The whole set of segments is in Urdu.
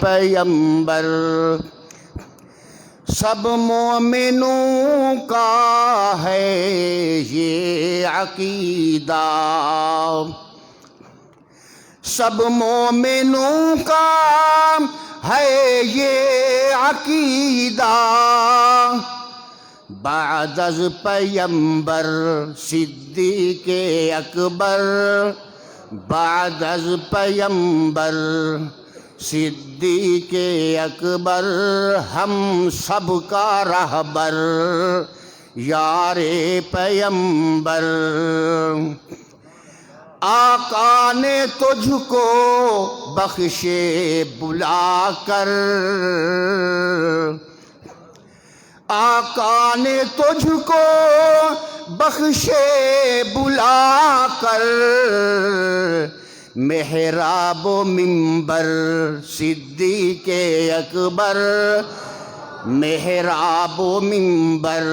پیغمبر سب مومنوں کا ہے یہ عقیدہ، سب مومنوں کا ہے یہ عقیدہ، بعد از پیغمبر صدیق اکبر، بعد از پیغمبر صدیق اکبر، ہم سب کا رہبر یار پیغمبر۔ آقا نے تجھ کو بخشے بلا کر، آقا نے تجھ کو بخشے بلا کر، محراب و منبر صدیق اکبر، محراب و منبر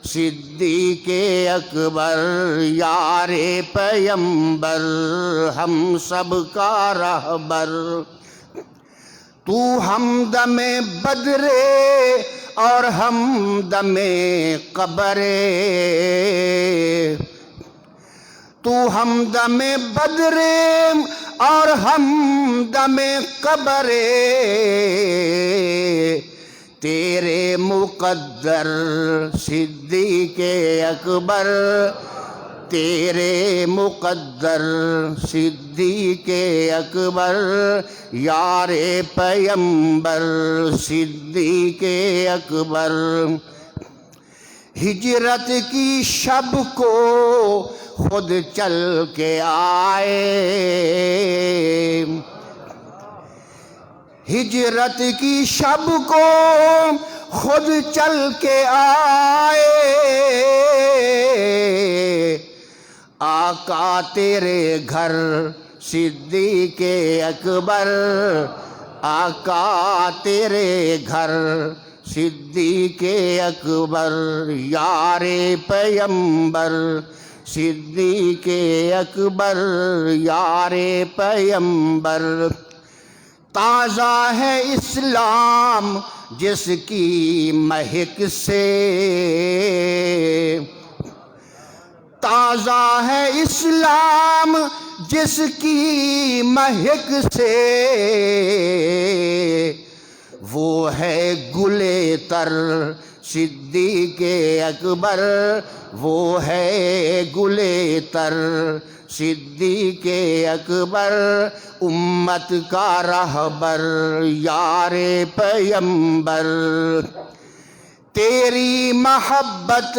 صدیق اکبر، یار پیغمبر ہم سب کا رہبر۔ تو ہمدم بدرے اور ہمدم قبرے، تو ہمدم بدرے اور ہمدم قبرے، تیرے مقدر صدیق اکبر، تیرے مقدر صدیق اکبر، یار پیغمبر صدیق اکبر۔ ہجرت کی شب کو خود چل کے آئے، ہجرت کی شب کو خود چل کے آئے، آقا تیرے گھر صدیق اکبر، آقا تیرے گھر صدیق اکبر، یار پیغمبر صدیق اکبر، یار پیغمبر۔ تازہ ہے اسلام جس کی مہک سے، تازہ ہے اسلام جس کی مہک سے، وہ ہے گلے تر صدیق اکبر، وہ ہے گلے تر صدیق اکبر، امت کا رہبر یار پیغمبر۔ تیری محبت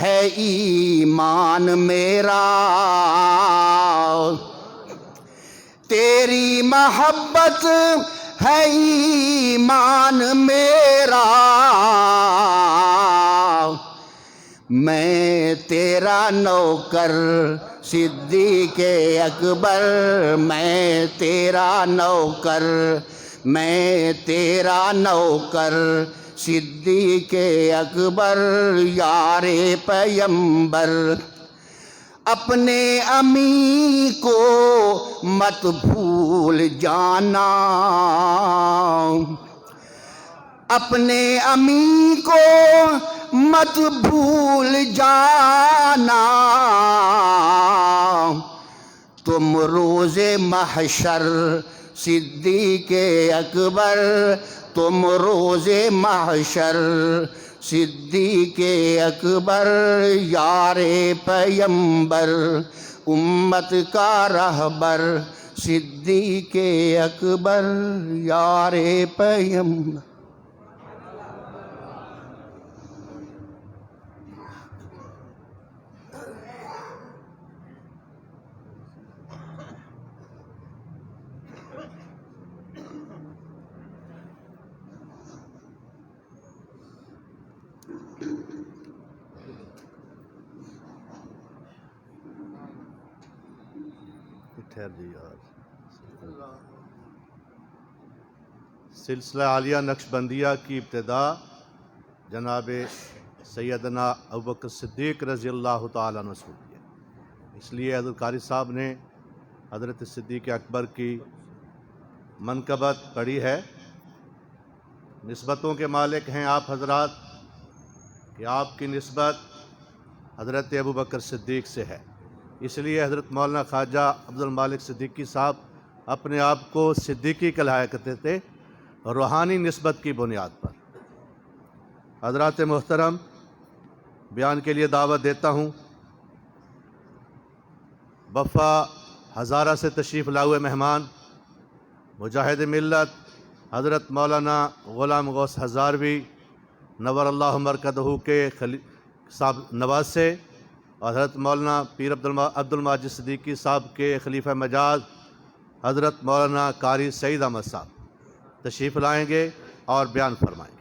ہے ایمان میرا، تیری محبت ہے ایمان میرا، میں تیرا نوکر صدیق اکبر، میں تیرا نوکر، میں تیرا نوکر صدیق اکبر، یار پیغمبر۔ اپنے امی کو مت بھول جانا، اپنے امی کو مت بھول جانا، تم روز محشر صدیق اکبر، تم روز محشر صدیق اکبر، یار پیغمبر امت کا رہبر صدیق اکبر، یار پیغمبر۔ سلسلہ عالیہ نقشبندیہ کی ابتدا جناب سیدنا ابوبکر صدیق رضی اللہ تعالیٰ عنہ سے ہوئی ہے، اس لیے حضرت قاری صاحب نے حضرت صدیق اکبر کی منقبت پڑھی ہے۔ نسبتوں کے مالک ہیں آپ حضرات کہ آپ کی نسبت حضرت ابوبکر صدیق سے ہے، اس لیے حضرت مولانا خواجہ عبد المالک صدیقی صاحب اپنے آپ کو صدیقی کہلایا کرتے تھے روحانی نسبت کی بنیاد پر۔ حضرات محترم، بیان کے لیے دعوت دیتا ہوں بفا ہزارہ سے تشریف لائے ہوئے مہمان مجاہد ملت حضرت مولانا غلام غوث ہزاروی نور اللہ مرکزہ کے صاحب نواسے اور حضرت مولانا پیر عبد الماجد صدیقی صاحب کے خلیفہ مجاز حضرت مولانا قاری سعید احمد صاحب تشریف لائیں گے اور بیان فرمائیں گے۔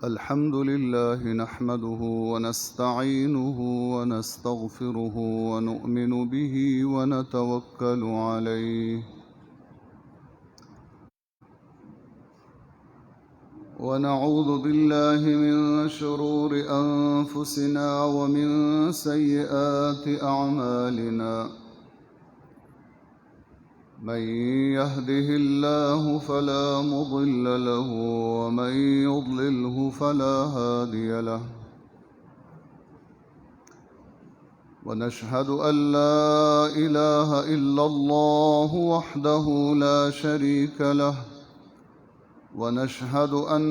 الحمد لله نحمده ونستعينه ونستغفره ونؤمن به ونتوكل عليه ونعوذ بالله من شرور أنفسنا ومن سيئات أعمالنا من يهده الله فلا مضل له ومن يضلله فلا هادي له ونشهد أن لا إله إلا الله وحده لا شريك له ونشهد أن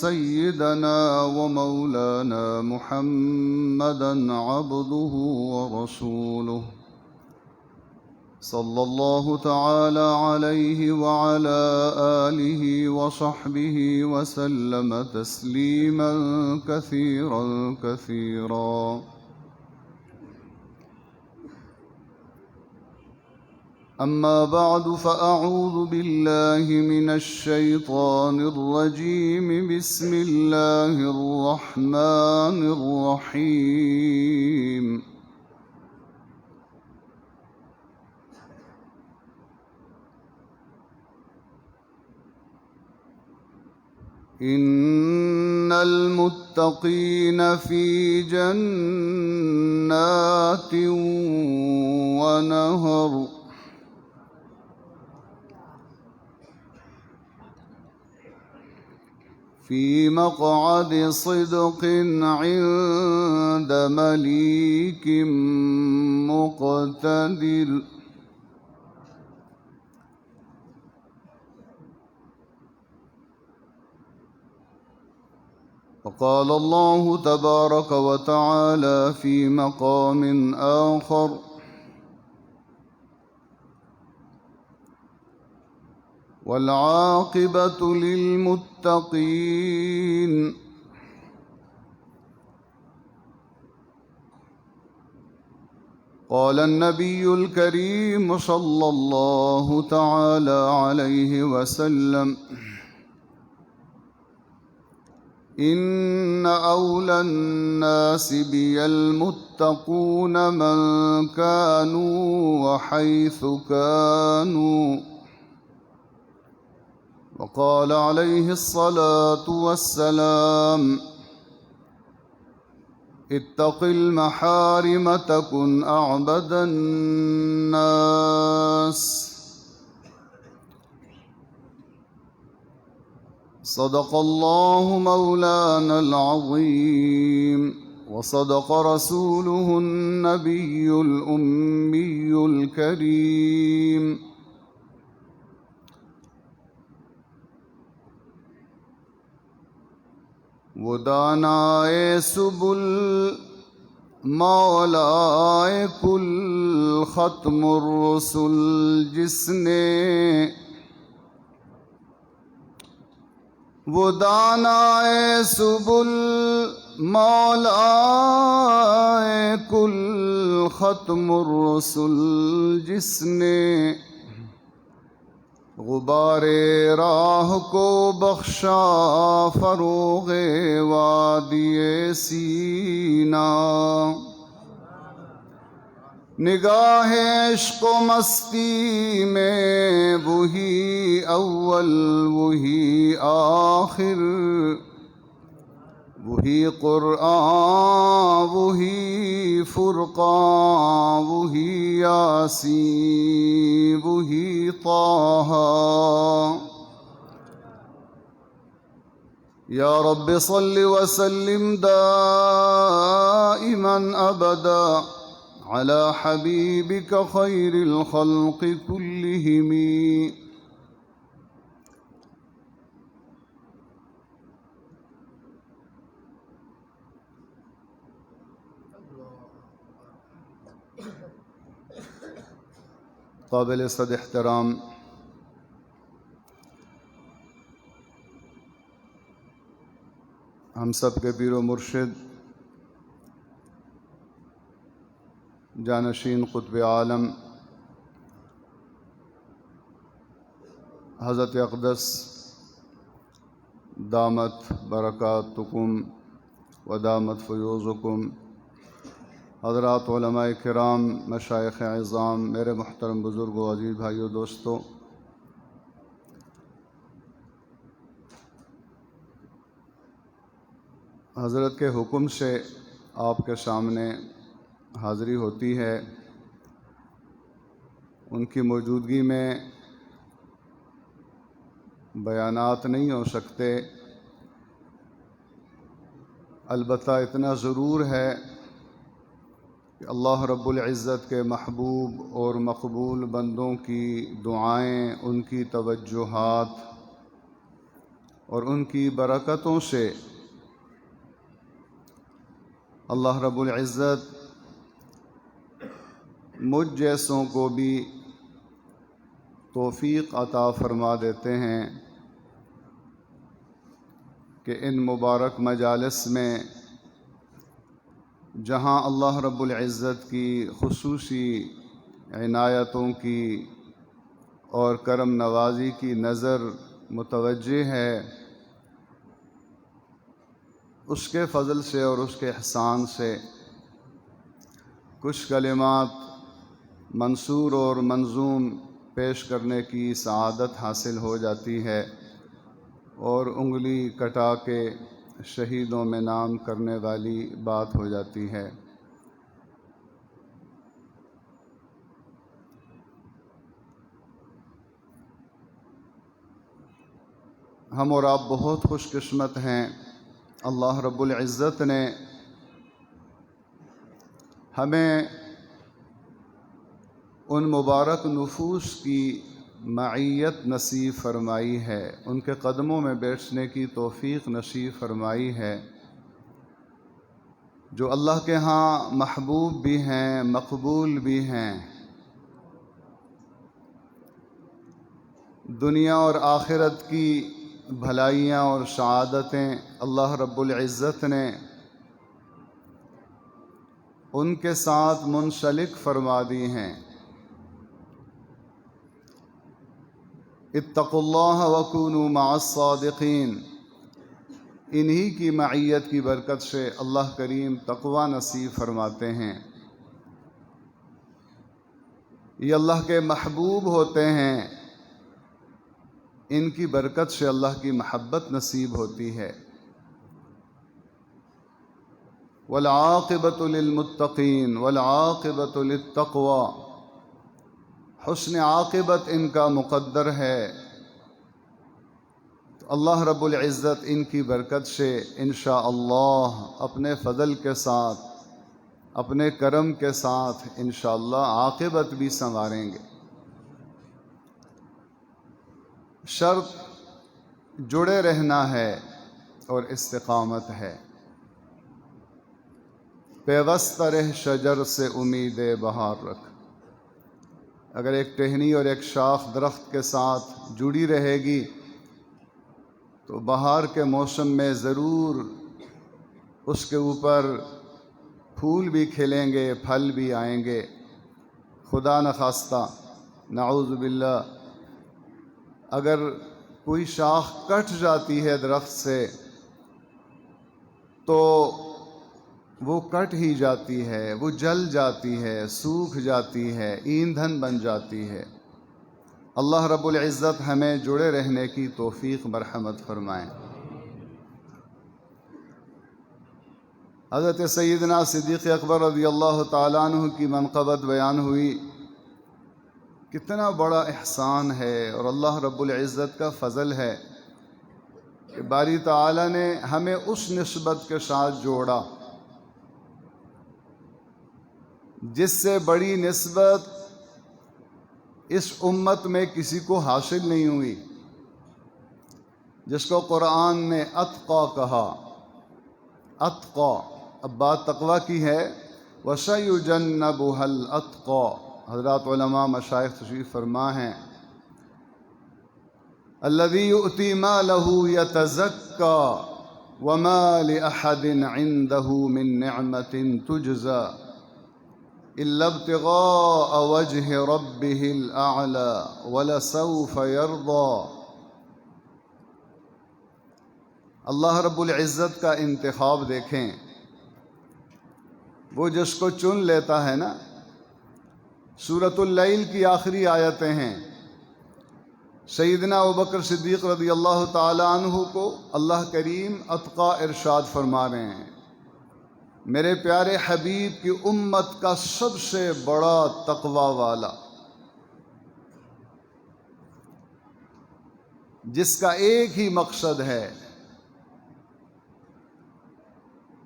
سيدنا ومولانا محمدًا عبده ورسوله صلى الله تعالى عليه وعلى آله وصحبه وسلم تسليمًا كثيرًا كثيرًا. أما بعد فأعوذ بالله من الشيطان الرجيم بسم الله الرحمن الرحيم. إن المتقين في جنات ونهر في مقعد صدق عند مليك مقتدر. وقال الله تبارك وتعالى في مقام آخر: والعاقبة للمتقين. قال النبي الكريم صلى الله تعالى عليه وسلم: إن أولى الناس بي المتقون من كانوا وحيث كانوا. وقال عليه الصلاة والسلام: اتق المحارم تكن أعبد الناس. صدق الله مولانا العظيم وصدق رسوله النبي الأمي الكريم وہ دانائے سبل مولائے کل ختم الرسل جس نے وہ دانائے سبل مولائے کل ختم الرسل جس نے غبار راہ کو بخشا فروغ وادی سینا نگاہ عشق و مستی میں وہی اول وہی آخر وہی قرآن وہی فرقان وہی یاسین وہی طہ یا رب صل وسلم دائما ابدا على حبيبك خير الخلق كلهم قابل صد احترام ہم سب کے پیر و مرشد جانشین قطب عالم حضرت اقدس دامت برکاتکم و دامت فیوزکم حضرات علماء کرام مشائخ اعظام میرے محترم بزرگوں عزیز بھائیوں دوستوں حضرت کے حکم سے آپ کے سامنے حاضری ہوتی ہے ان کی موجودگی میں بیانات نہیں ہو سکتے البتہ اتنا ضرور ہے کہ اللہ رب العزت کے محبوب اور مقبول بندوں کی دعائیں ان کی توجہات اور ان کی برکتوں سے اللہ رب العزت مجھ جیسوں کو بھی توفیق عطا فرما دیتے ہیں کہ ان مبارک مجالس میں جہاں اللہ رب العزت کی خصوصی عنایتوں کی اور کرم نوازی کی نظر متوجہ ہے اس کے فضل سے اور اس کے احسان سے کچھ کلمات منصور اور منظوم پیش کرنے کی سعادت حاصل ہو جاتی ہے اور انگلی کٹا کے شہیدوں میں نام کرنے والی بات ہو جاتی ہے ہم اور آپ بہت خوش قسمت ہیں اللہ رب العزت نے ہمیں ان مبارک نفوس کی معیت نصیب فرمائی ہے ان کے قدموں میں بیٹھنے کی توفیق نصیب فرمائی ہے جو اللہ کے ہاں محبوب بھی ہیں مقبول بھی ہیں دنیا اور آخرت کی بھلائیاں اور سعادتیں اللہ رب العزت نے ان کے ساتھ منسلک فرما دی ہیں اتقوا اللہ وکونوا مع الصادقین انہی کی معیت کی برکت سے اللہ کریم تقوی نصیب فرماتے ہیں یہ اللہ کے محبوب ہوتے ہیں ان کی برکت سے اللہ کی محبت نصیب ہوتی ہے والعاقبۃ للمتقین والعاقبۃ للتقوی حسن عاقبت ان کا مقدر ہے تو اللہ رب العزت ان کی برکت سے انشاءاللہ اپنے فضل کے ساتھ، اپنے کرم کے ساتھ انشاءاللہ عاقبت بھی سنواریں گے۔ شرط جڑے رہنا ہے اور استقامت ہے۔ پیوست رہ شجر سے امید بہار رکھ۔ اگر ایک ٹہنی اور ایک شاخ درخت کے ساتھ جڑی رہے گی تو بہار کے موسم میں ضرور اس کے اوپر پھول بھی کھلیں گے، پھل بھی آئیں گے۔ خدا نخواستہ، نعوذ باللہ، اگر کوئی شاخ کٹ جاتی ہے درخت سے تو وہ کٹ ہی جاتی ہے، وہ جل جاتی ہے، سوکھ جاتی ہے، ایندھن بن جاتی ہے۔ اللہ رب العزت ہمیں جڑے رہنے کی توفیق مرحمت فرمائیں۔ حضرت سیدنا صدیق اکبر رضی اللہ تعالیٰ عنہ کی منقبت بیان ہوئی۔ کتنا بڑا احسان ہے اور اللہ رب العزت کا فضل ہے کہ باری تعالیٰ نے ہمیں اس نسبت کے ساتھ جوڑا جس سے بڑی نسبت اس امت میں کسی کو حاصل نہیں ہوئی، جس کو قرآن نے اتقا کہا۔ اتقا، اب بات تقوی کی ہے۔ وَسَيُجَنَّبُهَا الْأَتْقَى، حضرات علماء مشائخ تشریف فرما ہیں، الَّذِي يُؤْتِي مَالَهُ يَتَزَكَّى وَمَا لِأَحَدٍ عِندَهُ مِن نِّعْمَةٍ تُجْزَى إِلَّا ابْتِغَاءَ وَجْهِ رَبِّهِ الْأَعْلَى وَلَسَوْفَ يَرْضَى۔ اللہ رب العزت کا انتخاب دیکھیں، وہ جس کو چن لیتا ہے نا۔ سورۃ اللیل کی آخری آیتیں ہیں۔ سیدنا ابوبکر صدیق رضی اللہ تعالی عنہ کو اللہ کریم اتقا ارشاد فرما رہے ہیں، میرے پیارے حبیب کی امت کا سب سے بڑا تقوی والا، جس کا ایک ہی مقصد ہے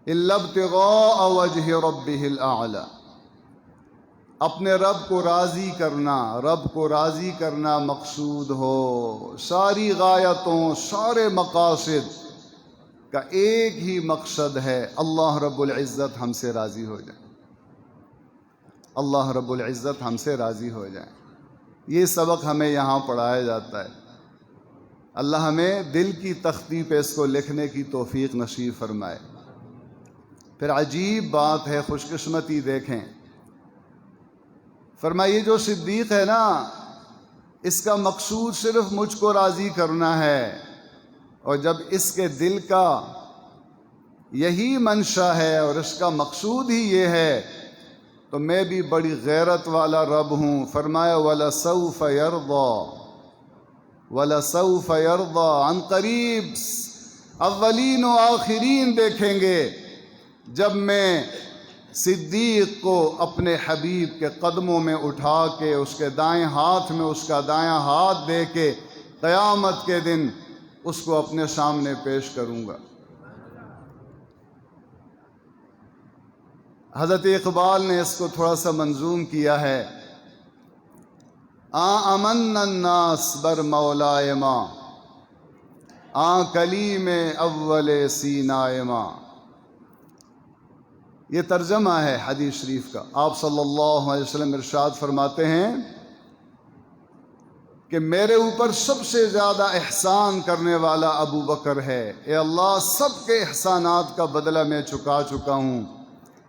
إِلَّا ابْتِغَاءَ وَجْهِ رَبِّهِ الْأَعْلَى، اپنے رب کو راضی کرنا، رب کو راضی کرنا مقصود ہو۔ ساری غایتوں، سارے مقاصد کا ایک ہی مقصد ہے، اللہ رب العزت ہم سے راضی ہو جائے، اللہ رب العزت ہم سے راضی ہو جائے۔ یہ سبق ہمیں یہاں پڑھایا جاتا ہے۔ اللہ ہمیں دل کی تختی پہ اس کو لکھنے کی توفیق نصیب فرمائے۔ پھر عجیب بات ہے، خوش قسمتی دیکھیں، فرمائیے جو صدیق ہے نا، اس کا مقصود صرف مجھ کو راضی کرنا ہے، اور جب اس کے دل کا یہی منشا ہے اور اس کا مقصود ہی یہ ہے تو میں بھی بڑی غیرت والا رب ہوں۔ فرمایا وَلَسَوْفَ يَرْضَى، وَلَسَوْفَ يَرْضَى، عن قریب اولین و آخرین دیکھیں گے جب میں صدیق کو اپنے حبیب کے قدموں میں اٹھا کے اس کے دائیں ہاتھ میں اس کا دایاں ہاتھ دے کے قیامت کے دن اس کو اپنے سامنے پیش کروں گا۔ حضرت اقبال نے اس کو تھوڑا سا منظوم کیا ہے، امن الناس بر مولائے ماں، کلیم اول سینائے ماں۔ یہ ترجمہ ہے حدیث شریف کا۔ آپ صلی اللہ علیہ وسلم ارشاد فرماتے ہیں کہ میرے اوپر سب سے زیادہ احسان کرنے والا ابو بکر ہے۔ اے اللہ، سب کے احسانات کا بدلہ میں چکا چکا ہوں،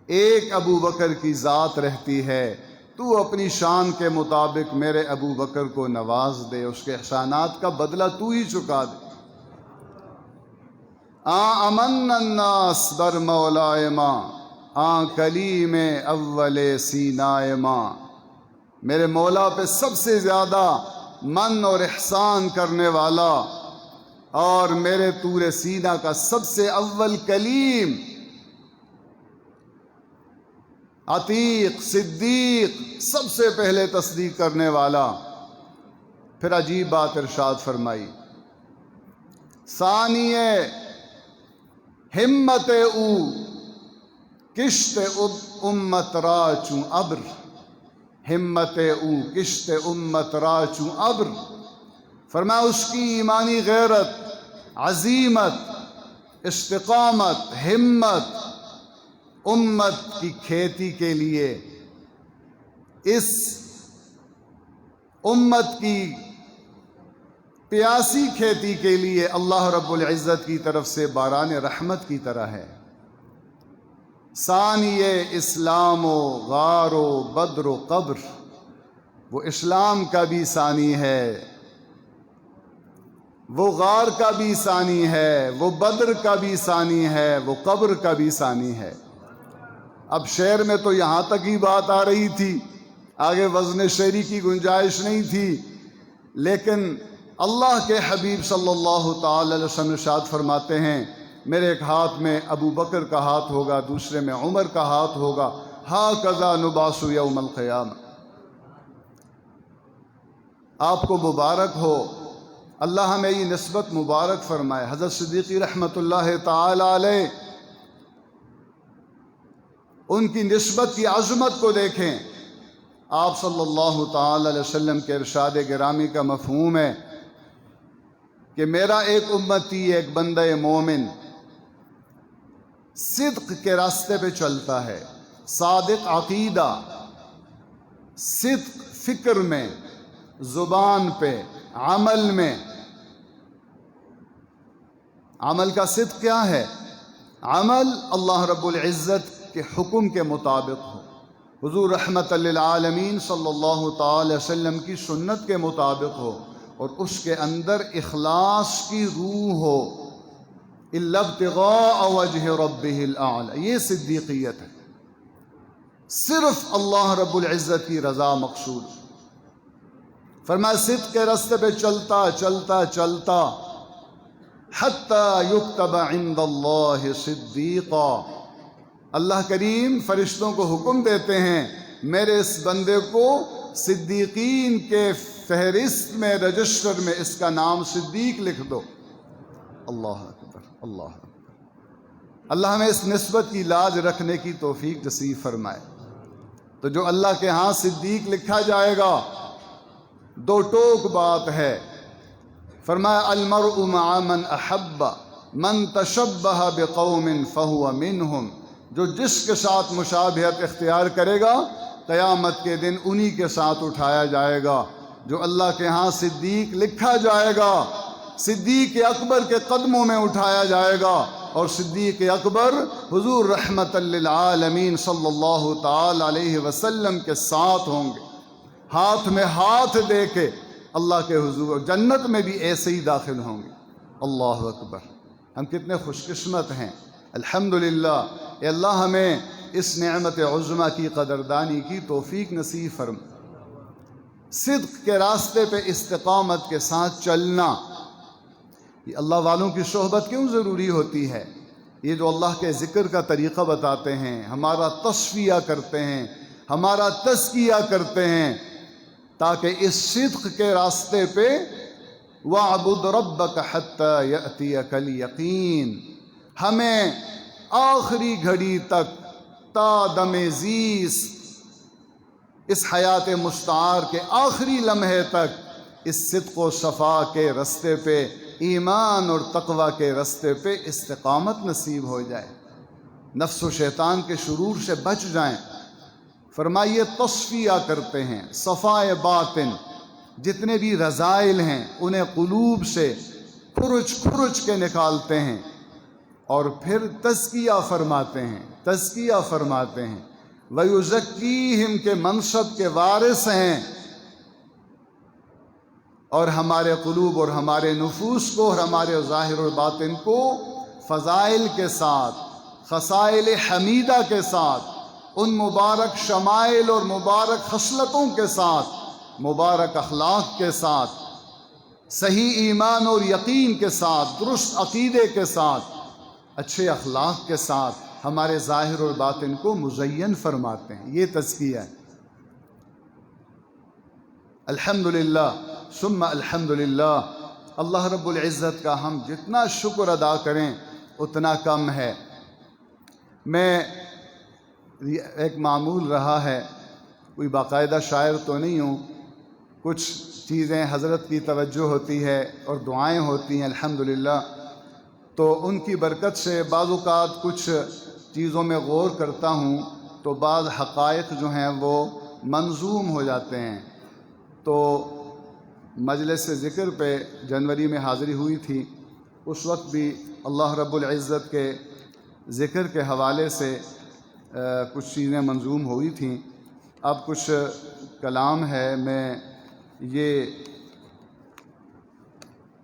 ایک ابو بکر کی ذات رہتی ہے، تو اپنی شان کے مطابق میرے ابو بکر کو نواز دے، اس کے احسانات کا بدلہ تو ہی چکا دے۔ امن الناس بر مولائے ماں، کلیم اول سینائے ماں، میرے مولا پہ سب سے زیادہ من اور احسان کرنے والا اور میرے طور سینہ کا سب سے اول کلیم، عتیق، صدیق، سب سے پہلے تصدیق کرنے والا۔ پھر عجیب بات ارشاد فرمائی، ثانیہ ہمت او کشت امت را چوں ابر، ہمت او کشت امت را چوں ابر، فرمایا اس کی ایمانی غیرت، عزیمت، استقامت، ہمت امت کی کھیتی کے لیے، اس امت کی پیاسی کھیتی کے لیے اللہ رب العزت کی طرف سے باران رحمت کی طرح ہے۔ ثانی اسلام و غار و بدر و قبر، وہ اسلام کا بھی ثانی ہے، وہ غار کا بھی ثانی ہے، وہ بدر کا بھی ثانی ہے، وہ قبر کا بھی ثانی ہے۔ اب شعر میں تو یہاں تک ہی بات آ رہی تھی، آگے وزن شعری کی گنجائش نہیں تھی، لیکن اللہ کے حبیب صلی اللہ تعالی علیہ وسلم ارشاد فرماتے ہیں میرے ایک ہاتھ میں ابو بکر کا ہاتھ ہوگا، دوسرے میں عمر کا ہاتھ ہوگا، ہاکذا نبعث یوم القیامہ۔ آپ کو مبارک ہو، اللہ ہمیں یہ نسبت مبارک فرمائے۔ حضرت صدیقی رحمۃ اللہ تعالی علیہ، ان کی نسبت کی عظمت کو دیکھیں۔ آپ صلی اللہ تعالی علیہ وسلم کے ارشاد گرامی کا مفہوم ہے کہ میرا ایک امتی، ایک بندہ مومن صدق کے راستے پہ چلتا ہے، صادق عقیدہ، صدق فکر میں، زبان پہ، عمل میں۔ عمل کا صدق کیا ہے؟ عمل اللہ رب العزت کے حکم کے مطابق ہو، حضور رحمت للعالمین صلی اللہ تعالی وسلم کی سنت کے مطابق ہو، اور اس کے اندر اخلاص کی روح ہو، الا ابتغاء وجہ ربہ الاعلی۔ یہ صدیقیت ہے، صرف اللہ رب العزت کی رضا مقصود۔ فرمایا صدق کے راستے پہ چلتا چلتا چلتا حتی یکتب عند اللہ صدیقا، اللہ کریم فرشتوں کو حکم دیتے ہیں میرے اس بندے کو صدیقین کے فہرست میں، رجسٹر میں اس کا نام صدیق لکھ دو۔ اللہ اکبر، اللہ اکبر۔ اللہ ہمیں اس نسبت کی لاج رکھنے کی توفیق نصیب فرمائے۔ تو جو اللہ کے ہاں صدیق لکھا جائے گا، دو ٹوک بات ہے۔ فرمایا المرء مع من احب من تشبہ بقوم فہو منہم، جو جس کے ساتھ مشابہت اختیار کرے گا قیامت کے دن انہی کے ساتھ اٹھایا جائے گا۔ جو اللہ کے ہاں صدیق لکھا جائے گا، صدیق اکبر کے قدموں میں اٹھایا جائے گا، اور صدیق اکبر حضور رحمت للعالمین صلی اللہ تعالی علیہ وسلم کے ساتھ ہوں گے، ہاتھ میں ہاتھ دے کے اللہ کے حضور، جنت میں بھی ایسے ہی داخل ہوں گے۔ اللہ اکبر، ہم کتنے خوش قسمت ہیں۔ الحمدللہ، اے اللہ ہمیں اس نعمت عظمیٰ کی قدردانی کی توفیق نصیب فرما۔ صدق کے راستے پہ استقامت کے ساتھ چلنا، یہ اللہ والوں کی صحبت کیوں ضروری ہوتی ہے؟ یہ جو اللہ کے ذکر کا طریقہ بتاتے ہیں، ہمارا تصفیہ کرتے ہیں، ہمارا تزکیہ کرتے ہیں، تاکہ اس صدق کے راستے پہ وَاعْبُدْ رَبَّكَ حَتَّى يَأْتِيَكَ الْيَقِينُ، ہمیں آخری گھڑی تک تا دم زیست، اس حیات مستعار کے آخری لمحے تک اس صدق و صفا کے راستے پہ، ایمان اور تقوی کے راستے پہ استقامت نصیب ہو جائے، نفس و شیطان کے شرور سے بچ جائیں۔ فرمائیے تصفیہ کرتے ہیں، صفائے باطن، جتنے بھی رذائل ہیں انہیں قلوب سے کھرچ کھرچ کے نکالتے ہیں، اور پھر تزکیہ فرماتے ہیں، تزکیہ فرماتے ہیں۔ وَيُزَكِّيهِمْ کے منصب کے وارث ہیں، اور ہمارے قلوب اور ہمارے نفوس کو اور ہمارے ظاہر و باطن کو فضائل کے ساتھ، خصائل حمیدہ کے ساتھ، ان مبارک شمائل اور مبارک خصلتوں کے ساتھ، مبارک اخلاق کے ساتھ، صحیح ایمان اور یقین کے ساتھ، درست عقیدے کے ساتھ، اچھے اخلاق کے ساتھ ہمارے ظاہر اور باطن کو مزین فرماتے ہیں۔ یہ تزکیہ ہے۔ الحمدللہ ثم الحمدللہ، اللہ رب العزت کا ہم جتنا شکر ادا کریں اتنا کم ہے۔ میں ایک معمول رہا ہے، کوئی باقاعدہ شاعر تو نہیں ہوں، کچھ چیزیں حضرت کی توجہ ہوتی ہے اور دعائیں ہوتی ہیں الحمدللہ، تو ان کی برکت سے بعض اوقات کچھ چیزوں میں غور کرتا ہوں تو بعض حقائق جو ہیں وہ منظوم ہو جاتے ہیں۔ تو مجلس ذکر پہ جنوری میں حاضری ہوئی تھی، اس وقت بھی اللہ رب العزت کے ذکر کے حوالے سے کچھ چیزیں منظوم ہوئی تھیں۔ اب کچھ کلام ہے، میں یہ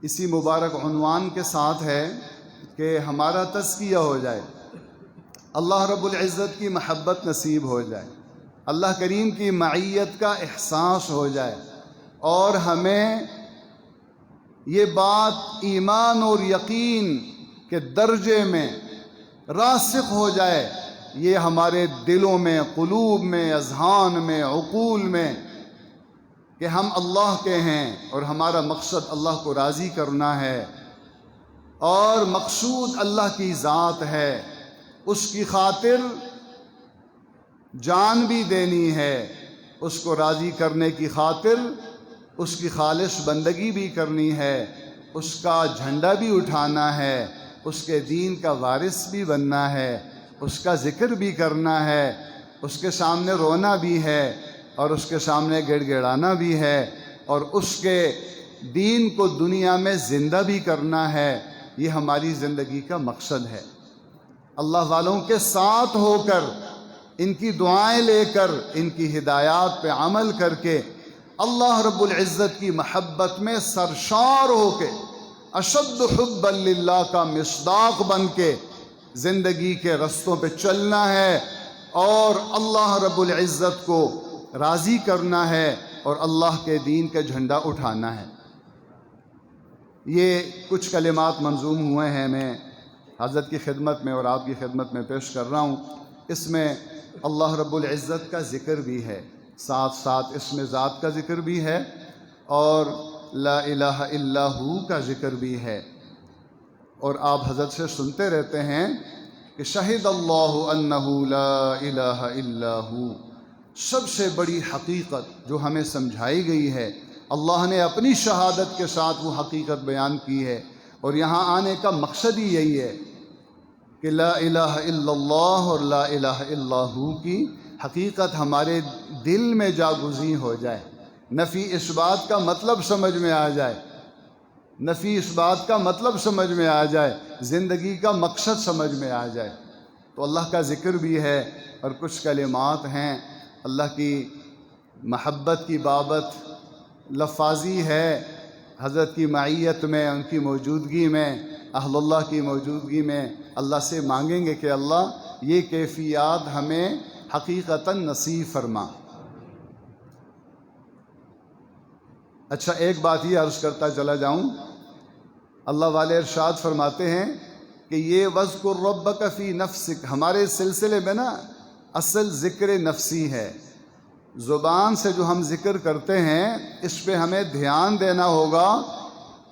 اسی مبارک عنوان کے ساتھ ہے کہ ہمارا تزکیہ ہو جائے، اللہ رب العزت کی محبت نصیب ہو جائے، اللہ کریم کی معیت کا احساس ہو جائے، اور ہمیں یہ بات ایمان اور یقین کے درجے میں راسخ ہو جائے، یہ ہمارے دلوں میں، قلوب میں، اذہان میں، عقول میں، کہ ہم اللہ کے ہیں اور ہمارا مقصد اللہ کو راضی کرنا ہے، اور مقصود اللہ کی ذات ہے، اس کی خاطر جان بھی دینی ہے، اس کو راضی کرنے کی خاطر اس کی خالص بندگی بھی کرنی ہے، اس کا جھنڈا بھی اٹھانا ہے، اس کے دین کا وارث بھی بننا ہے، اس کا ذکر بھی کرنا ہے، اس کے سامنے رونا بھی ہے اور اس کے سامنے گڑ گڑانا بھی ہے، اور اس کے دین کو دنیا میں زندہ بھی کرنا ہے۔ یہ ہماری زندگی کا مقصد ہے۔ اللہ والوں کے ساتھ ہو کر، ان کی دعائیں لے کر، ان کی ہدایات پہ عمل کر کے، اللہ رب العزت کی محبت میں سرشار ہو کے، اشد حبا للہ کا مصداق بن کے زندگی کے رستوں پہ چلنا ہے، اور اللہ رب العزت کو راضی کرنا ہے، اور اللہ کے دین کا جھنڈا اٹھانا ہے۔ یہ کچھ کلمات منظوم ہوئے ہیں، میں حضرت کی خدمت میں اور آپ کی خدمت میں پیش کر رہا ہوں۔ اس میں اللہ رب العزت کا ذکر بھی ہے، ساتھ ساتھ اس میں ذات کا ذکر بھی ہے، اور لا الہ الا ہو کا ذکر بھی ہے۔ اور آپ حضرت سے سنتے رہتے ہیں کہ شہد اللہ انہ لا الہ الا ہو، سب سے بڑی حقیقت جو ہمیں سمجھائی گئی ہے، اللہ نے اپنی شہادت کے ساتھ وہ حقیقت بیان کی ہے، اور یہاں آنے کا مقصد ہی یہی ہے کہ لا الہ الا اللہ اور لا الہ الا ہو کی حقیقت ہمارے دل میں جاگزیں ہو جائے، نفی اس بات کا مطلب سمجھ میں آ جائے، نفی اس بات کا مطلب سمجھ میں آ جائے، زندگی کا مقصد سمجھ میں آ جائے۔ تو اللہ کا ذکر بھی ہے، اور کچھ کلمات ہیں اللہ کی محبت کی بابت، لفاظی ہے، حضرت کی معیت میں، ان کی موجودگی میں، اہل اللہ کی موجودگی میں اللہ سے مانگیں گے کہ اللہ یہ کیفیات ہمیں حقیقتاً نصیب فرما۔ اچھا، ایک بات یہ عرض کرتا چلا جاؤں، اللہ والے ارشاد فرماتے ہیں کہ یہ وَاذْكُرْ رَبَّكَ فِي نَفْسِكَ، ہمارے سلسلے میں نا اصل ذکر نفسی ہے، زبان سے جو ہم ذکر کرتے ہیں اس پہ ہمیں دھیان دینا ہوگا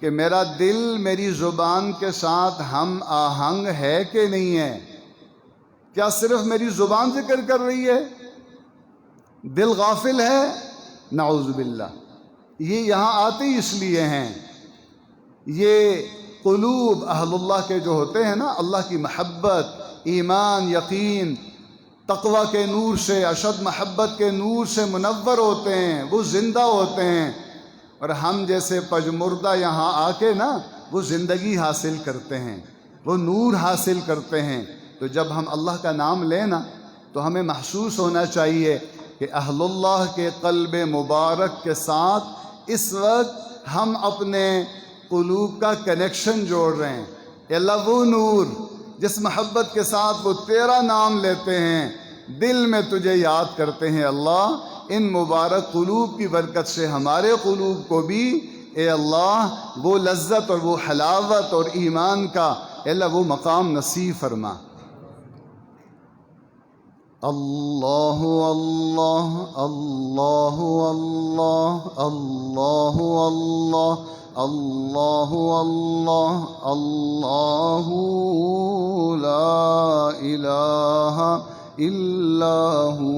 کہ میرا دل میری زبان کے ساتھ ہم آہنگ ہے کہ نہیں ہے۔ کیا صرف میری زبان ذکر کر رہی ہے، دل غافل ہے؟ نعوذ باللہ۔ یہ یہاں آتے ہی اس لیے ہیں، یہ قلوب اہل اللہ کے جو ہوتے ہیں نا، اللہ کی محبت، ایمان، یقین، تقوی کے نور سے، اشد محبت کے نور سے منور ہوتے ہیں، وہ زندہ ہوتے ہیں، اور ہم جیسے پجمردہ یہاں آ کے نا وہ زندگی حاصل کرتے ہیں، وہ نور حاصل کرتے ہیں۔ تو جب ہم اللہ کا نام لیں نا تو ہمیں محسوس ہونا چاہیے کہ اہل اللہ کے قلب مبارک کے ساتھ اس وقت ہم اپنے قلوب کا کنیکشن جوڑ رہے ہیں۔ اے اللہ، وہ نور جس محبت کے ساتھ وہ تیرا نام لیتے ہیں، دل میں تجھے یاد کرتے ہیں، اللہ ان مبارک قلوب کی برکت سے ہمارے قلوب کو بھی اے اللہ وہ لذت اور وہ حلاوت اور ایمان کا اے اللہ وہ مقام نصیب فرما۔ اللہ اللہ اللہ اللہ اللہ اللہ اللہ اللہ اللہ لا الہ الا ہو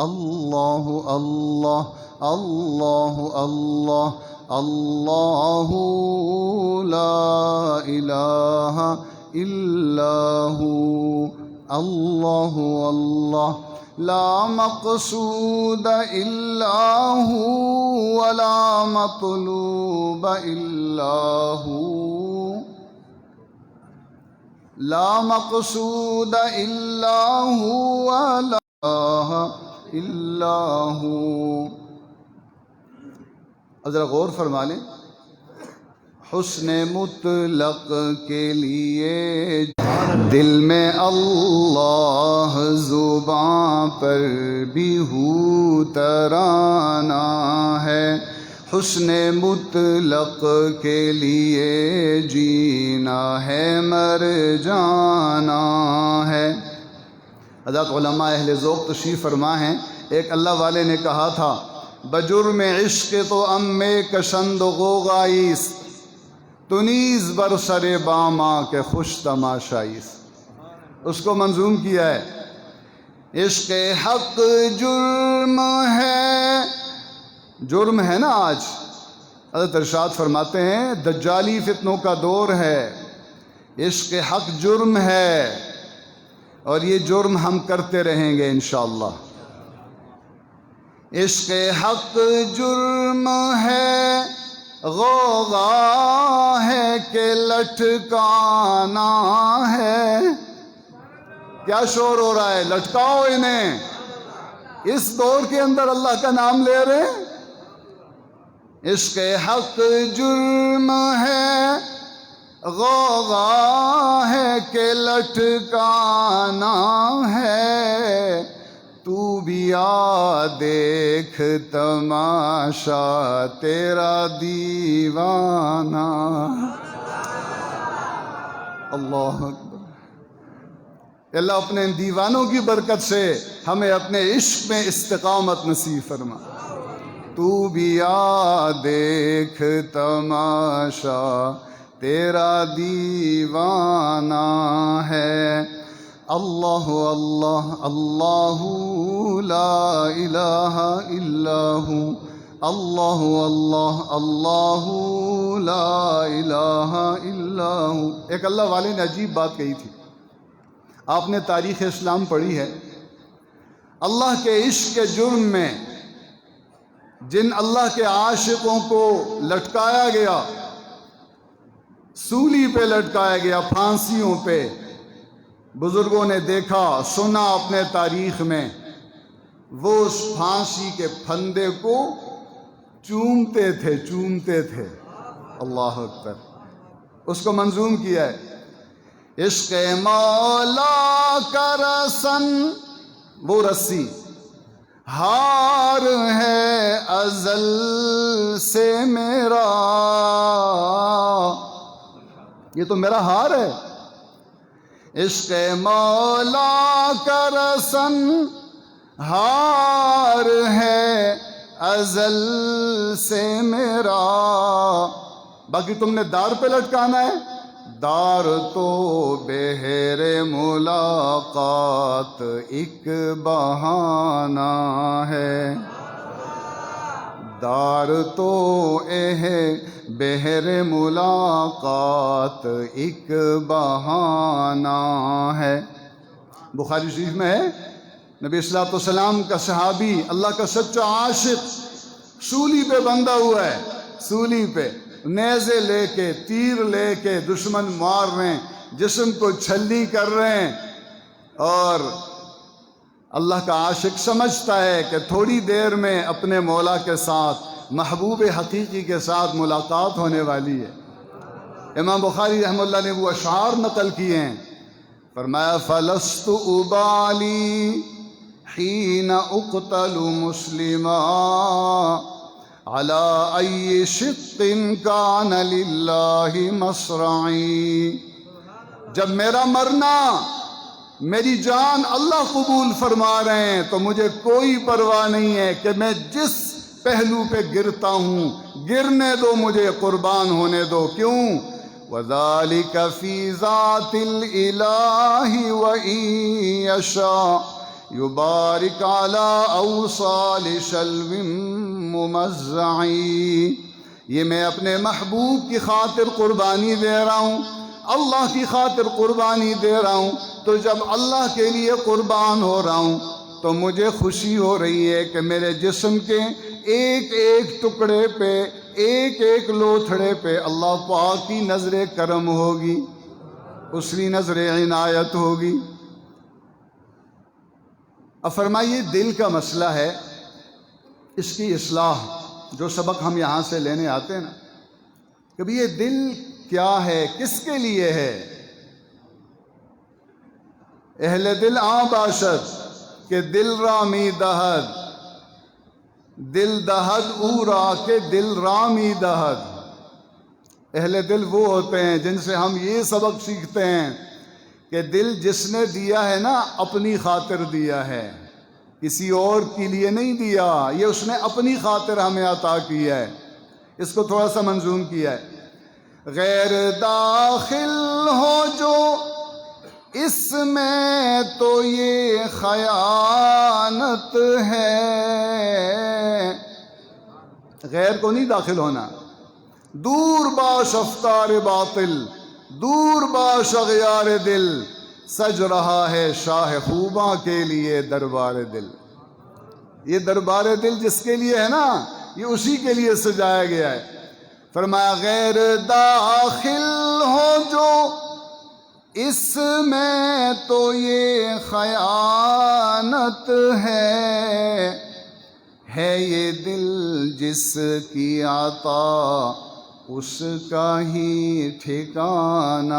اللہ اللہ اللہ اللہ اللہ لا الہ الا ہو اللہ اللہ لا مقصود الا ہو ولا مطلوب الا ہو لا مقصود الا ہو ولا الہ الا ہو. اب ذرا غور فرما لیں. حسن مطلق کے لیے دل میں اللہ، زباں پر بھی ہو ترانہ ہے. حسن مطلق کے لیے جینا ہے مر جانا ہے. حضرات علماء اہل ذوق تشریف فرما ہیں. ایک اللہ والے نے کہا تھا بجرم عشق تو میں کشند غوغائیس، تو نیز بر سر باما کے خوش تماشائیس. اس کو منظوم کیا ہے. عشق حق جرم ہے، جرم ہے نا. آج حضرت ارشاد فرماتے ہیں دجالی فتنوں کا دور ہے. عشق حق جرم ہے اور یہ جرم ہم کرتے رہیں گے انشاءاللہ. عشق حق جرم ہے، غوغا ہے کہ لٹکانا ہے. کیا شور ہو رہا ہے؟ لٹکاؤ انہیں. اس دور کے اندر اللہ کا نام لے رہے ہیں. عشق حق جرم ہے، غوغا ہے کہ لٹکانا ہے. تو بھی آ دیکھ تماشا تیرا دیوانہ. اللہ اکبر. اللہ اپنے ان دیوانوں کی برکت سے ہمیں اپنے عشق میں استقامت نصیب فرما. تو بھی آ دیکھ تماشا تیرا دیوانہ ہے. اللہ اللہ اللہ لا الہ الا ہو اللہ اللہ اللہ لا الہ الا ہو. ایک اللہ والے نے عجیب بات کہی تھی. آپ نے تاریخ اسلام پڑھی ہے. اللہ کے عشق کے جرم میں جن اللہ کے عاشقوں کو لٹکایا گیا، سولی پہ لٹکایا گیا، پھانسیوں پہ، بزرگوں نے دیکھا سنا اپنے تاریخ میں، وہ اس پھانسی کے پھندے کو چومتے تھے چومتے تھے. اللہ اکبر. اس کو منظوم کیا ہے. عشق مولا کا رسن، وہ رسی ہار ہے ازل سے میرا. یہ تو میرا ہار ہے. عشق مولا کا رسن ہار ہے ازل سے میرا. باقی تم نے دار پہ لٹکانا ہے. دار تو بہر ملاقات ایک بہانہ ہے. دار تو بہر ملاقات ایک بہانہ ہے. بخاری شریف میں ہے نبی صلی اللہ علیہ وسلم کا صحابی، اللہ کا سچا عاشق، سولی پہ بندھا ہوا ہے. سولی پہ نیزے لے کے، تیر لے کے دشمن مار رہے ہیں، جسم کو چھلی کر رہے ہیں. اور اللہ کا عاشق سمجھتا ہے کہ تھوڑی دیر میں اپنے مولا کے ساتھ، محبوب حقیقی کے ساتھ ملاقات ہونے والی ہے. امام بخاری رحمہ اللہ نے وہ اشعار نقل کیے ہیں. فرمایا فلست ابالی حین اقتل مسلما علی ای شق کان للہ مصرعی. جب میرا مرنا، میری جان اللہ قبول فرما رہے ہیں تو مجھے کوئی پرواہ نہیں ہے کہ میں جس پہلو پہ گرتا ہوں، گرنے دو مجھے، قربان ہونے دو۔ کیوں؟ وَذَلِكَ فِي ذَاتِ الْإِلَٰهِ وَإِن يَشَاء يُبَارِكْ عَلَىٰ أَوْصَالِ شَلْوٍ مُمَزَّعٍ۔ یہ میں اپنے محبوب کی خاطر قربانی دے رہا ہوں، اللہ کی خاطر قربانی دے رہا ہوں۔ تو جب اللہ کے لیے قربان ہو رہا ہوں تو مجھے خوشی ہو رہی ہے کہ میرے جسم کے ایک ایک ٹکڑے پہ، ایک ایک لوتھڑے پہ اللہ پاک کی نظر کرم ہوگی، اس کی نظر عنایت ہوگی۔ اب فرمائیے دل کا مسئلہ ہے، اس کی اصلاح، جو سبق ہم یہاں سے لینے آتے ہیں نا، کہ یہ دل کیا ہے، کس کے لیے ہے؟ اہل دل آ باشد کہ دل رامی دہد، دل دہد او را کے دل رامی دہد۔ اہل دل وہ ہوتے ہیں جن سے ہم یہ سبق سیکھتے ہیں کہ دل جس نے دیا ہے نا، اپنی خاطر دیا ہے، کسی اور کے لیے نہیں دیا، یہ اس نے اپنی خاطر ہمیں عطا کیا ہے۔ اس کو تھوڑا سا منظوم کیا ہے، غیر داخل ہو جو اس میں تو یہ خیانت ہے۔ غیر کو نہیں داخل ہونا، دور باش افکار باطل، دور باش اغیار دل، سج رہا ہے شاہ خوباں کے لیے دربار دل۔ یہ دربار دل جس کے لیے ہے نا، یہ اسی کے لیے سجایا گیا ہے۔ فرمایا غیر داخل ہو جو اس میں تو یہ خیانت ہے یہ دل جس کی عطا اس کا ہی ٹھکانہ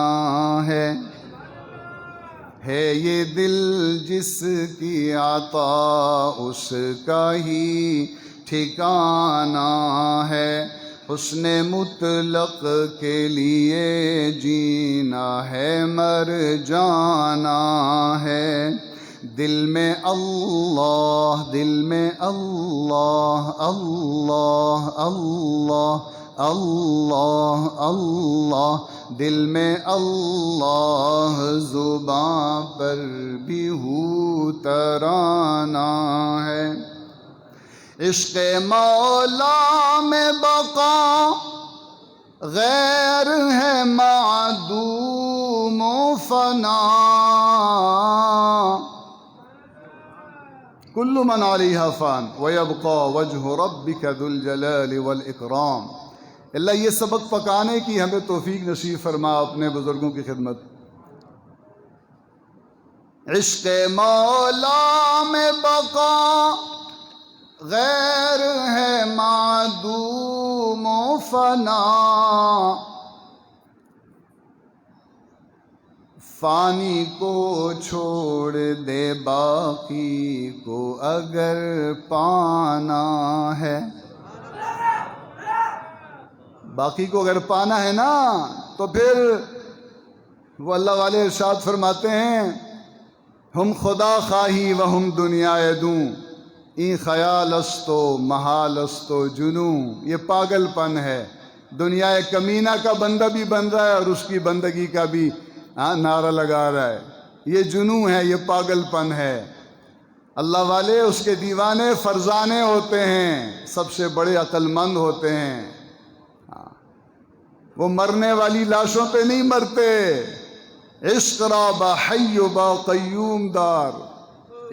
ہے یہ دل جس کی عطا اس کا ہی ٹھکانہ ہے۔ حسن مطلق کے لیے جینا ہے، مر جانا ہے۔ دل میں اللہ، دل میں اللہ، اللہ اللہ اللہ اللہ، دل میں اللہ، زباں پر بھی ہو ترانہ ہے۔ عشق مولا میں بقا غیر ہے معدوم و فنا، کل من علیہا فان ویبقى وجہ ربک ذو الجلال والاکرام۔ اللہ یہ سبق پکانے کی ہمیں توفیق نصیب فرما اپنے بزرگوں کی خدمت۔ عشق مولا میں بقا غیر ہے معدوم و فنا، فانی کو چھوڑ دے باقی کو اگر پانا ہے۔ باقی کو اگر پانا ہے نا تو پھر وہ اللہ والے ارشاد فرماتے ہیں، ہم خدا خواہی و ہم دنیا دوں، این خیال استو محال استو جنوں۔ یہ پاگل پن ہے، دنیا کمینہ کا بندہ بھی بن رہا ہے اور اس کی بندگی کا بھی نعرہ لگا رہا ہے۔ یہ جنوں ہے، یہ پاگل پن ہے۔ اللہ والے اس کے دیوانے فرزانے ہوتے ہیں، سب سے بڑے عقل مند ہوتے ہیں۔ وہ مرنے والی لاشوں پہ نہیں مرتے۔ عشق را با حی و با قیوم دار،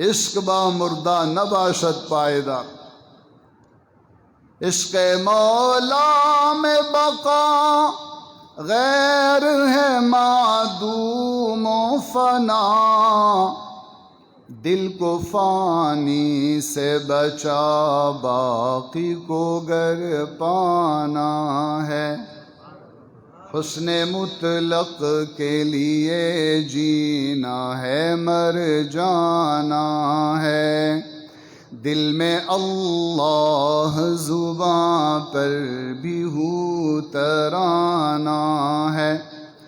عشق با مردہ نباشد پائیدار۔ عشق مولا میں بقا غیر ہے معدوم و فنا، دل کو فانی سے بچا باقی کو گر پانا ہے۔ حسن مطلق کے لیے جینا ہے، مر جانا ہے۔ دل میں اللہ، زباں پر بھی ہو ترانہ ہے۔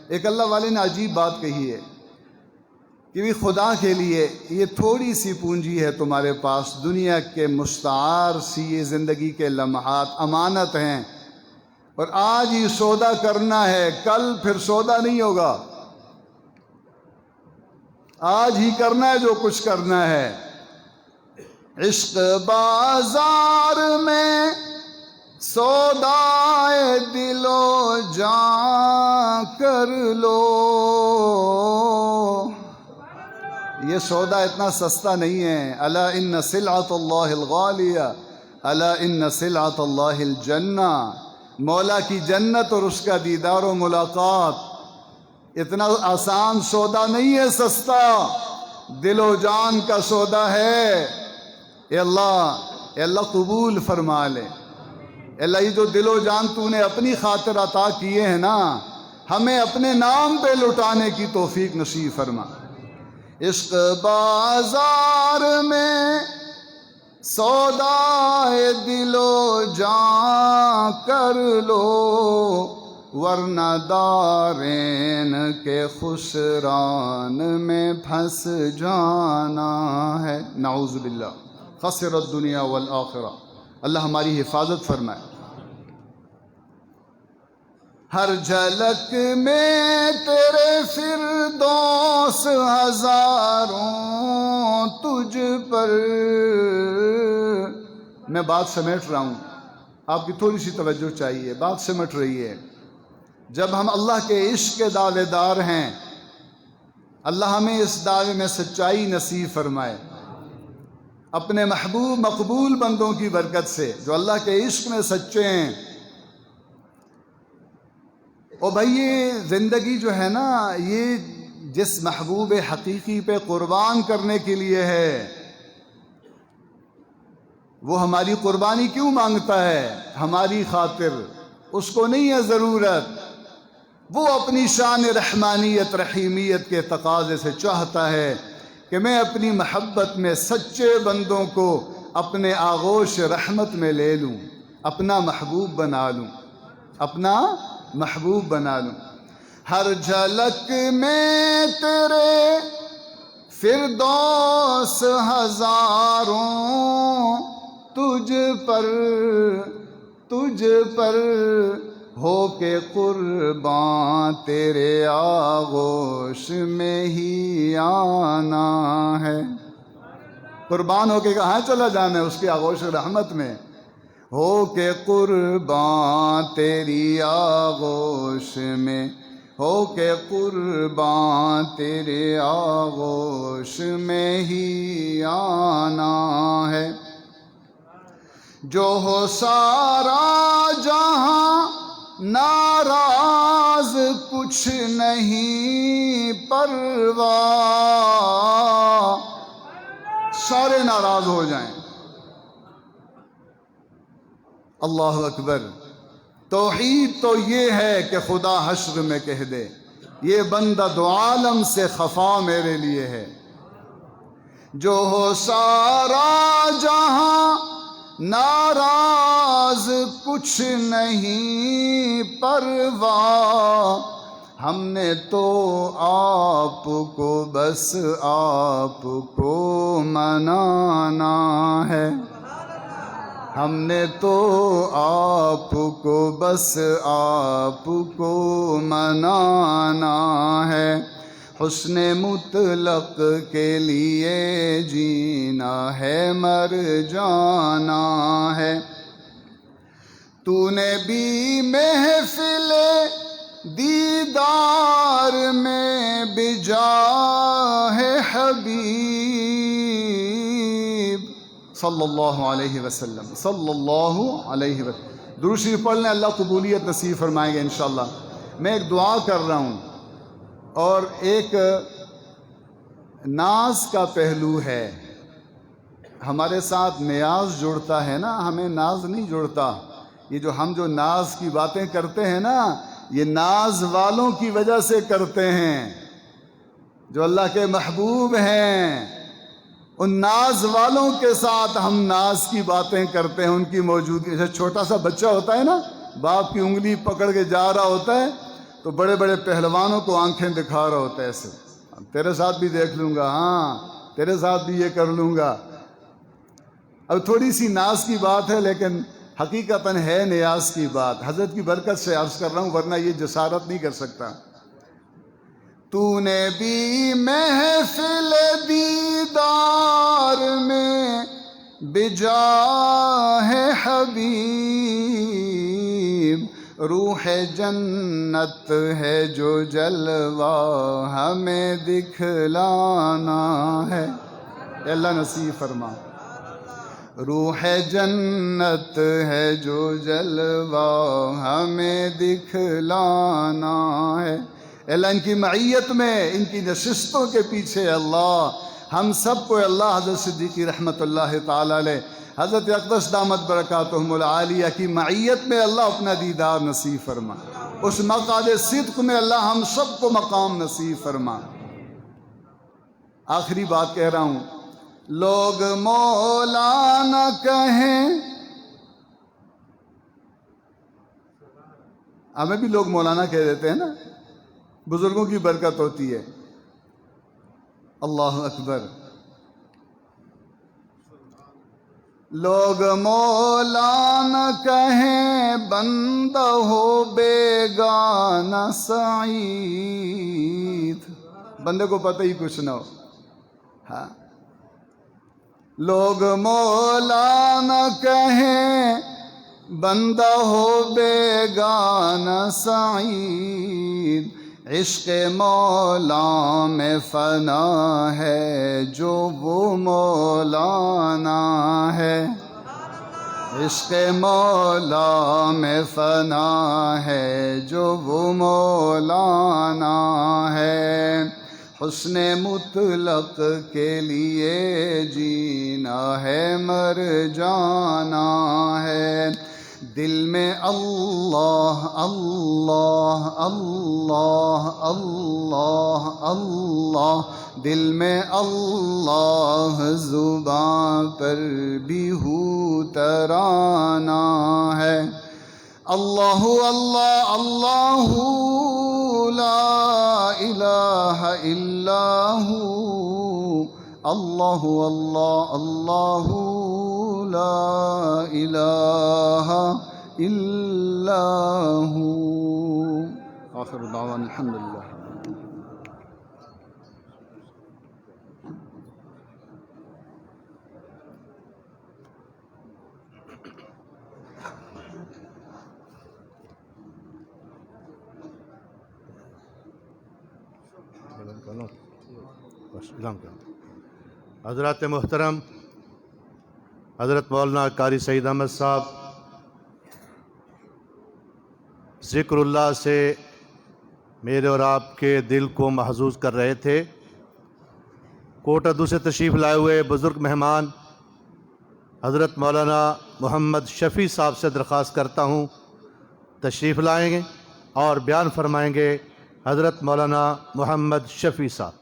ایک اللہ والے نے عجیب بات کہی ہے کہ بھی خدا کے لیے یہ تھوڑی سی پونجی ہے تمہارے پاس، دنیا کے مستعار سی یہ زندگی کے لمحات امانت ہیں، اور آج ہی سودا کرنا ہے، کل پھر سودا نہیں ہوگا۔ آج ہی کرنا ہے جو کچھ کرنا ہے۔ عشق بازار میں سودائے دل و جان کر لو، یہ سودا اتنا سستا نہیں ہے۔ الا ان سلعۃ اللہ الغالیہ، الا ان سلعۃ اللہ الجنہ، مولا کی جنت اور اس کا دیدار و ملاقات اتنا آسان سودا نہیں ہے، سستا دل و جان کا سودا ہے۔ اے اللہ قبول فرما لے۔ اے اللہ یہ جو دل و جان تو نے اپنی خاطر عطا کیے ہیں نا، ہمیں اپنے نام پہ لٹانے کی توفیق نصیب فرما۔ عشق بازار میں سودائے دل و جان کر لو، ورنہ دارین کے خسران میں پھنس جانا ہے۔ نعوذ باللہ، خسر الدنیا والآخرہ۔ اللہ ہماری حفاظت فرمائے۔ ہر جھلک میں تیرے فردوس ہزاروں تجھ پر۔ میں بات سمیٹ رہا ہوں، آپ کی تھوڑی سی توجہ چاہیے، بات سمٹ رہی ہے۔ جب ہم اللہ کے عشق کے دعوے دار ہیں، اللہ ہمیں اس دعوے میں سچائی نصیب فرمائے، اپنے محبوب مقبول بندوں کی برکت سے جو اللہ کے عشق میں سچے ہیں۔ اور بھائی یہ زندگی جو ہے نا، یہ جس محبوب حقیقی پہ قربان کرنے کے لیے ہے، وہ ہماری قربانی کیوں مانگتا ہے؟ ہماری خاطر، اس کو نہیں ہے ضرورت، وہ اپنی شان رحمانیت رحیمیت کے تقاضے سے چاہتا ہے کہ میں اپنی محبت میں سچے بندوں کو اپنے آغوش رحمت میں لے لوں، اپنا محبوب بنا لوں، اپنا محبوب بنا لوں۔ ہر جھلک میں تیرے فردوس ہزاروں تجھ پر ہو کے قربان تیرے آغوش میں ہی آنا ہے۔ قربان ہو کے کہاں چلا جانا ہے؟ اس کے آغوش رحمت میں ہو کے قربان تیری آغوش میں، ہو کے قربان تیرے آغوش میں ہی آنا ہے۔ جو ہو سارا جہاں ناراض کچھ نہیں پرواہ، سارے ناراض ہو جائیں۔ اللہ اکبر۔ توحید تو یہ ہے کہ خدا حشر میں کہہ دے، یہ بندہ دو عالم سے خفا میرے لیے ہے۔ جو ہو سارا جہاں ناراض کچھ نہیں پرواہ، ہم نے تو آپ کو بس آپ کو منانا ہے، ہم نے تو آپ کو بس آپ کو منانا ہے۔ حسن مطلق کے لیے جینا ہے، مر جانا ہے۔ تو نے بھی محفل دیدار میں بجاہ حبیب صلی اللہ علیہ وسلم، صلی اللہ علیہ وسلم۔ درود شریف پڑھ لیں، اللہ قبولیت نصیب فرمائیں گے انشاءاللہ۔ میں ایک دعا کر رہا ہوں، اور ایک ناز کا پہلو ہے۔ ہمارے ساتھ نیاز جڑتا ہے نا، ہمیں ناز نہیں جڑتا۔ یہ جو ہم جو ناز کی باتیں کرتے ہیں نا، یہ ناز والوں کی وجہ سے کرتے ہیں، جو اللہ کے محبوب ہیں۔ ان ناز والوں کے ساتھ ہم ناز کی باتیں کرتے ہیں، ان کی موجودگی۔ جیسے چھوٹا سا بچہ ہوتا ہے نا، باپ کی انگلی پکڑ کے جا رہا ہوتا ہے، تو بڑے بڑے پہلوانوں کو آنکھیں دکھا رہا ہوتا ہے ایسے، تیرے ساتھ بھی دیکھ لوں گا، ہاں تیرے ساتھ بھی یہ کر لوں گا۔ اب تھوڑی سی ناز کی بات ہے لیکن حقیقتاً ہے نیاز کی بات۔ حضرت کی برکت سے عرض کر رہا ہوں، ورنہ یہ جسارت نہیں کر سکتا۔ تو نے بھی محفل دیدار میں بجاہ حبیب، روح جنت ہے جو جلوہ ہمیں دکھلانا ہے۔ اے اللہ نصیب فرما۔ روح جنت ہے جو جلوہ ہمیں دکھلانا ہے۔ اللہ ان کی معیت میں، ان کی نشستوں کے پیچھے اللہ ہم سب کو اللہ حضرت صدیقی رحمۃ اللہ تعالی علیہ، حضرت اقدس دامت برکاتہم العالیہ کی معیت میں اللہ اپنا دیدار نصیب فرما۔ اس مقعد صدق میں اللہ ہم سب کو مقام نصیب فرما۔ آخری بات کہہ رہا ہوں، لوگ مولا نہ کہیں، ہمیں بھی لوگ مولانا کہہ دیتے ہیں نا، بزرگوں کی برکت ہوتی ہے۔ اللہ اکبر۔ لوگ مولا نہ کہیں، بندہ ہو بیگانہ سعید، بندے کو پتہ ہی کچھ نہ ہو۔ ہاں، لوگ مولا نہ کہیں، بندہ ہو بیگانہ سعید، عشق مولا میں فنا ہے جو وہ مولانا ہے۔ عشق مولا میں فنا ہے جو وہ مولانا ہے۔ حسن مطلق کے لیے جینا ہے مر جانا ہے۔ دل میں اللہ اللہ اللہ اللہ اللہ، دل میں اللہ، زباں پر بھی ہو ترانہ ہے۔ اللہ اللہ اللہ لا الہ الا ہو، اللہ اللہ اللہ لا الہ الا ہو۔ آخر دعوانا الحمدللہ۔ حضرات محترم، حضرت مولانا قاری سعید احمد صاحب ذکر اللہ سے میرے اور آپ کے دل کو محظوظ کر رہے تھے۔ کوٹ ادو سے تشریف لائے ہوئے بزرگ مہمان حضرت مولانا محمد شفیع صاحب سے درخواست کرتا ہوں تشریف لائیں گے اور بیان فرمائیں گے۔ حضرت مولانا محمد شفیع صاحب۔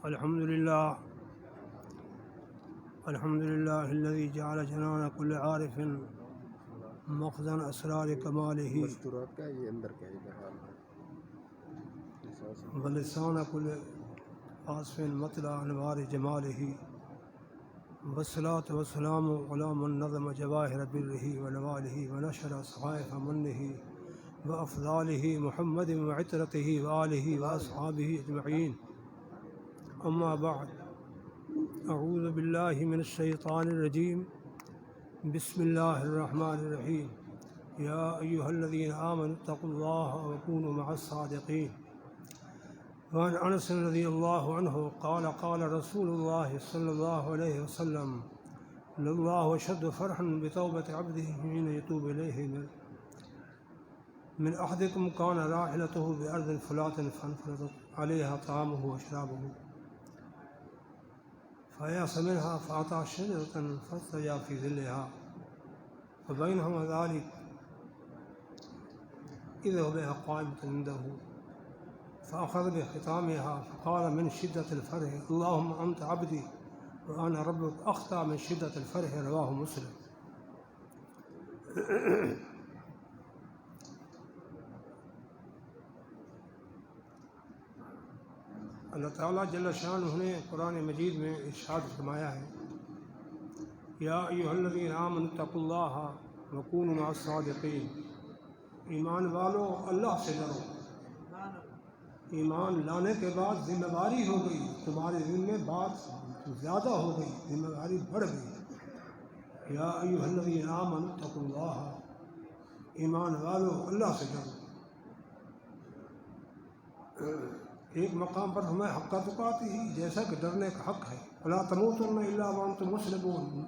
الحمد لله الذي جعل جنان كل عارف مخزن اسرار كماله ولسان كل آصف مطلع انوار جماله والصلاة والسلام على من نظم جواهر بره ونواله ونشر صحائف منه وأفضاله محمد وعترته وآله وأصحابه أجمعين. أما بعد، أعوذ بالله من الشيطان الرجيم. بسم الله الرحمن الرحيم. يا أيها الذين آمنوا اتقوا الله وكونوا مع الصادقين. وعن أنس رضي الله عنه قال قال رسول الله صلى الله عليه وسلم: لله أشد فرحا بتوبة عبده حين يتوب إليه من أحدكم كان راحلته بأرض فلات فانفرضت عليها طعامه وشرابه فيأس منها فأتى شجرة فاضطجع في ظلها فبينهما ذلك إذا هو بها قائمة عنده فأخذ بختامها فقال من شدة الفرح: اللهم أنت عبدي وأنا ربك. أخطأ من شدة الفرح. رواه مسلم. اللہ تعالیٰ جل شانہ نے قرآن مجید میں ارشاد فرمایا ہے: یا ایھا الذین آمنوا اتقوا اللہ وکونوا مع الصادقین. ایمان والو اللہ سے ڈرو. ایمان لانے کے بعد ذمہ داری ہو گئی، تمہارے ذمہ بات زیادہ ہو گئی، ذمہ داری بڑھ گئی. یا ایھا الذین آمنوا اتقوا اللہ. ایمان والو اللہ سے ڈرو. ایک مقام پر ہمیں حق تقاتی ہی، جیسا کہ ڈرنے کا حق ہے. ولا تموتن الا وانتم مسلمون.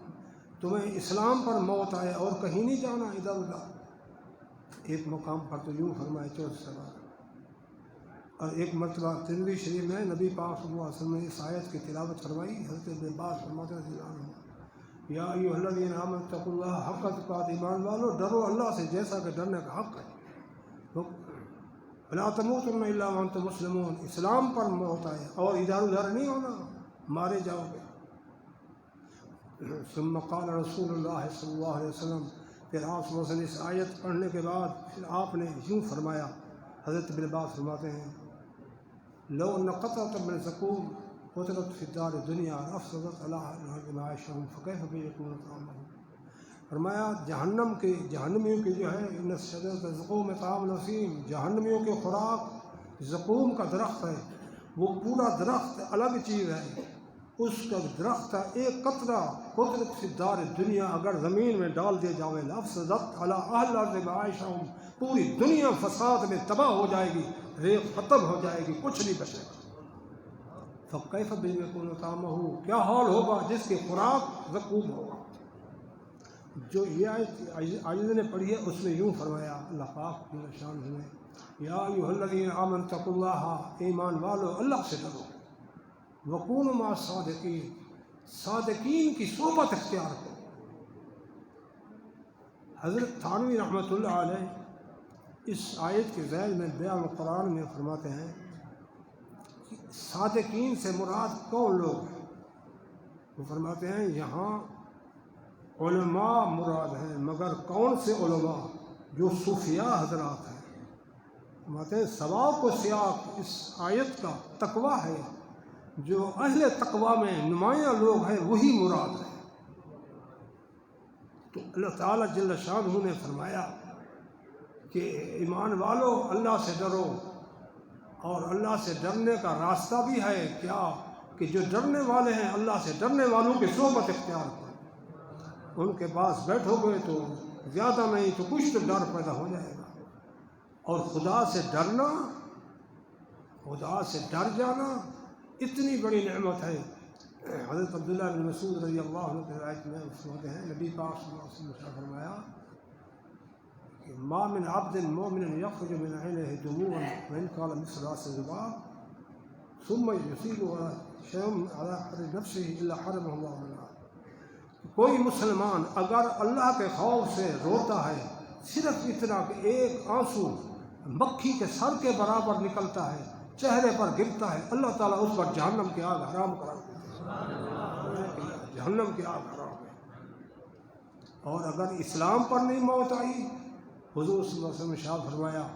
تمہیں اسلام پر موت آئے اور کہیں نہیں جانا ادھر ادھر. ایک مقام پر تو یوں فرمائے 14 بار. اور ایک مرتبہ ترمذی شریف میں نبی پاک صلی اللہ علیہ وسلم نے اس آیت کی تلاوت فرمائی. حضرت ابن عباس فرماتے ہیں: یا ایھا الذین آمنوا اتقوا اللہ حق تقاته. ایمان والو ڈرو اللہ سے جیسا کہ ڈرنے کا حق ہے. ولا تموتن الا وانتم مسلمون. اسلام پر موت آئے اور ادھر ادھر نہیں ہونا، مارے جاؤ گے. ثم قال رسول اللہ صلی اللہ علیہ وسلم. پھر آپ صلی اللہ علیہ وسلم اس آیت پڑھنے کے بعد پھر آپ نے یوں فرمایا. حضرت ابن عباس فرماتے ہیں: لو ان قطعۃ من زقوم قطرت فی الدار الدنیا افسدت علی معاشهم فکیف بیکون طعامهم. فرمایا جہنمیوں کی جو ہے ان شجرۃ الزقوم طعام نسیم، جہنمیوں کے خوراک زقوم کا درخت ہے. وہ پورا درخت الگ چیز ہے. اس کا درخت کا ایک قطرہ قدرت فی الدار دنیا اگر زمین میں ڈال دیا جاوے لافسدت علی اہل الارض معاشهم. پوری دنیا فساد میں تباہ ہو جائے گی، ریت ختم ہو جائے گی، کچھ نہیں بچے گا. فکیف بیکون طعامہ. کیا حال ہوگا جس کی خوراک زقوم ہوگا. جو یہ آیت عاجز نے پڑھی ہے اس میں یوں فرمایا اللہ پاک کی شان ہے: یا ایھا الذین آمنوا اتقوا اللہ. ایمان والو اللہ سے ڈرو. وکونوا مع الصادقین. صادقین کی صحبت اختیار کرو. حضرت تھانوی رحمۃ اللہ علیہ اس آیت کے ذیل میں بیان قرآن میں فرماتے ہیں کہ صادقین سے مراد کون لوگ ہیں. وہ فرماتے ہیں یہاں علماء مراد ہیں، مگر کون سے علماء؟ جو صوفیاء حضرات ہیں. فرماتے ہیں ثواب و سیاق اس آیت کا تقویٰ ہے. جو اہل تقویٰ میں نمایاں لوگ ہیں وہی مراد ہے. تو اللہ تعالیٰ جل شانہ نے فرمایا کہ ایمان والو اللہ سے ڈرو. اور اللہ سے ڈرنے کا راستہ بھی ہے کیا کہ جو ڈرنے والے ہیں اللہ سے ڈرنے والوں کی صحبت اختیار کرو. ان کے پاس بیٹھو گے تو زیادہ نہیں تو کچھ تو ڈر پیدا ہو جائے گا. اور خدا سے ڈرنا، خدا سے ڈر جانا اتنی بڑی نعمت ہے. حضرت عبداللہ بن مسعود رضی اللہ عنہ کی روایت میں فرماتے ہیں نبی پاک صلی اللہ علیہ وسلم نے فرمایا کہ ما من عبد مؤمن یخرج من عینہ دموع وان کان مثل راس الذباب ثم یصیبه شیء علی نفسہ الا حرمہ اللہ منها. کوئی مسلمان اگر اللہ کے خوف سے روتا ہے صرف اتنا کہ ایک آنسو مکھی کے سر کے برابر نکلتا ہے چہرے پر گرتا ہے اللہ تعالیٰ اس پر جہنم کی آگ حرام کرا دیتا ہے، جہنم کی آگ حرام ہے۔ اور اگر اسلام پر نہیں موت آئی، حضور صلی اللہ علیہ وسلم نے ارشاد فرمایا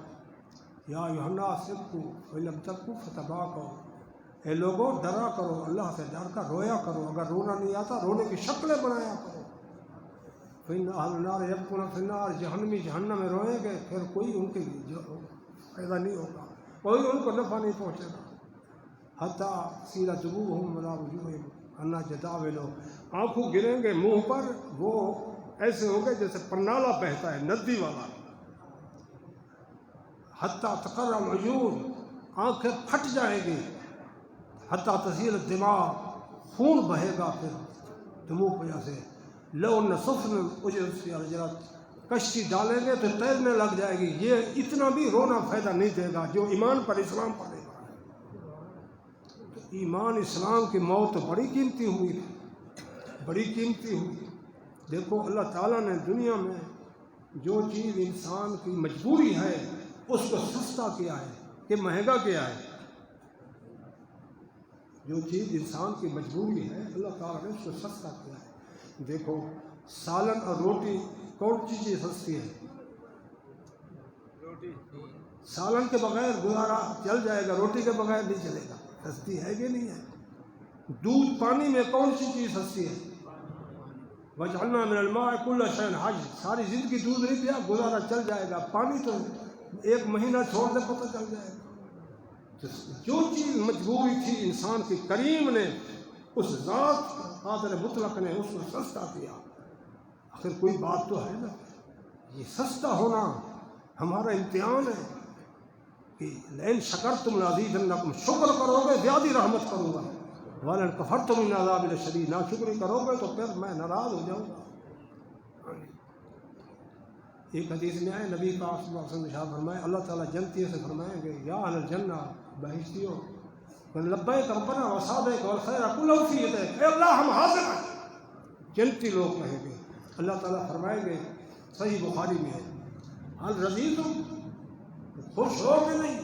یا ایھا الناس ابکوا فإن لم تبکوا فتباکوا، اے لوگوں ڈرا کرو، اللہ سے ڈر کر رویا کرو، اگر رونا نہیں آتا رونے کی شکلیں بنایا کرو۔ فإن أهل النار يبكون في النار، جہنمی جہنم میں روئیں گے، پھر کوئی ان کے لیے فائدہ نہیں ہوگا، کوئی ان کو نفع نہیں پہنچے گا۔ حتیٰ سیرت وجوہہم ولا وجوہہم انا جداولو، آنکھوں گریں گے منہ پر، وہ ایسے ہوں گے جیسے پرنالہ بہتا ہے، ندی والا۔ حتیٰ تقر العیون، آنکھیں پھٹ جائیں گی۔ حتیٰ تسیل الدماء، خون بہے گا پھر دموع وجہ سے۔ لو ان سفن اجرت فی الجرت، کشتی ڈالیں گے تو تیرنے لگ جائے گی، یہ اتنا بھی رونا فائدہ نہیں دے گا جو ایمان پر اسلام پر ہے۔ تو ایمان اسلام کی موت تو بڑی قیمتی ہوئی، بڑی قیمتی ہوئی۔ دیکھو اللہ تعالیٰ نے دنیا میں جو چیز انسان کی مجبوری ہے اس کو سستا کیا ہے کہ مہنگا کیا ہے۔ جو چیز انسان کی مجبوری ہے اللہ تعالیٰ نے اس کو سستا کیا ہے۔ دیکھو سالن اور روٹی کون سی چیز سستی ہے؟ سالن کے بغیر گزارا چل جائے گا، روٹی کے بغیر نہیں چلے گا، سستی ہے کہ نہیں ہے؟ دودھ پانی میں کون سی چیز سستی ہے؟ وجعلنا من الماء كل شيء حي، ساری زندگی دودھ نہیں پیا گزارا چل جائے گا، پانی تو ایک مہینہ چھوڑ دے پتہ چل جائے گا۔ جو چیز مجبوری تھی انسان کی، کریم نے اس ذات قادر مطلق نے اس کو سستا کیا۔ آخر کوئی بات تو ہے نا، یہ سستا ہونا ہمارا امتحان ہے کہ لئن شکرتم لازیدنکم، شکر کرو گے زیادہ رحمت کروں گا، ولئن کفرتم ان عذابی لشدید، ناشکری کرو گے تو پھر میں ناراض ہو جاؤں گا۔ ایک حدیث میں آئے نبی پاک صلی اللہ علیہ وسلم نے ارشاد فرمایا، اللہ تعالیٰ جنتیوں سے فرمائیں گے یا اہل الجنہ، بہشتیوں، لبیک ربنا وسعدیک والخیر کلہ فی یدیک، اے اللہ ہم حاضر ہیں۔ جنتی لوگ کہیں گے، اللہ تعالیٰ فرمائیں گے، صحیح بخاری میں ہے، حل رضیتم، خوش ہو کہ نہیں؟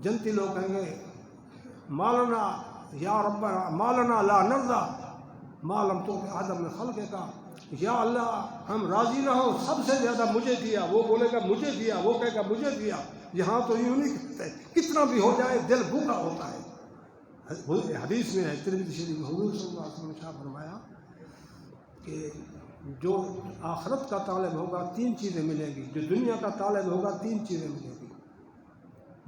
جنتی لوگ کہیں گے مالنا یا ربنا مالنا لا نرضى ما لم تعط احدا من خلقك، یا اللہ ہم راضی نہ ہو سب سے زیادہ مجھے دیا، وہ بولے گا مجھے دیا، وہ کہے گا مجھے دیا۔ یہاں تو یوں نہیں کہتے، کتنا بھی ہو جائے دل بھوکا ہوتا ہے۔ حدیث میں ہے ترمذی شریف میں حضور صلی اللہ علیہ وسلم نے شاہ فرمایا کہ جو آخرت کا طالب ہوگا تین چیزیں ملیں گی، جو دنیا کا طالب ہوگا تین چیزیں ملیں گی۔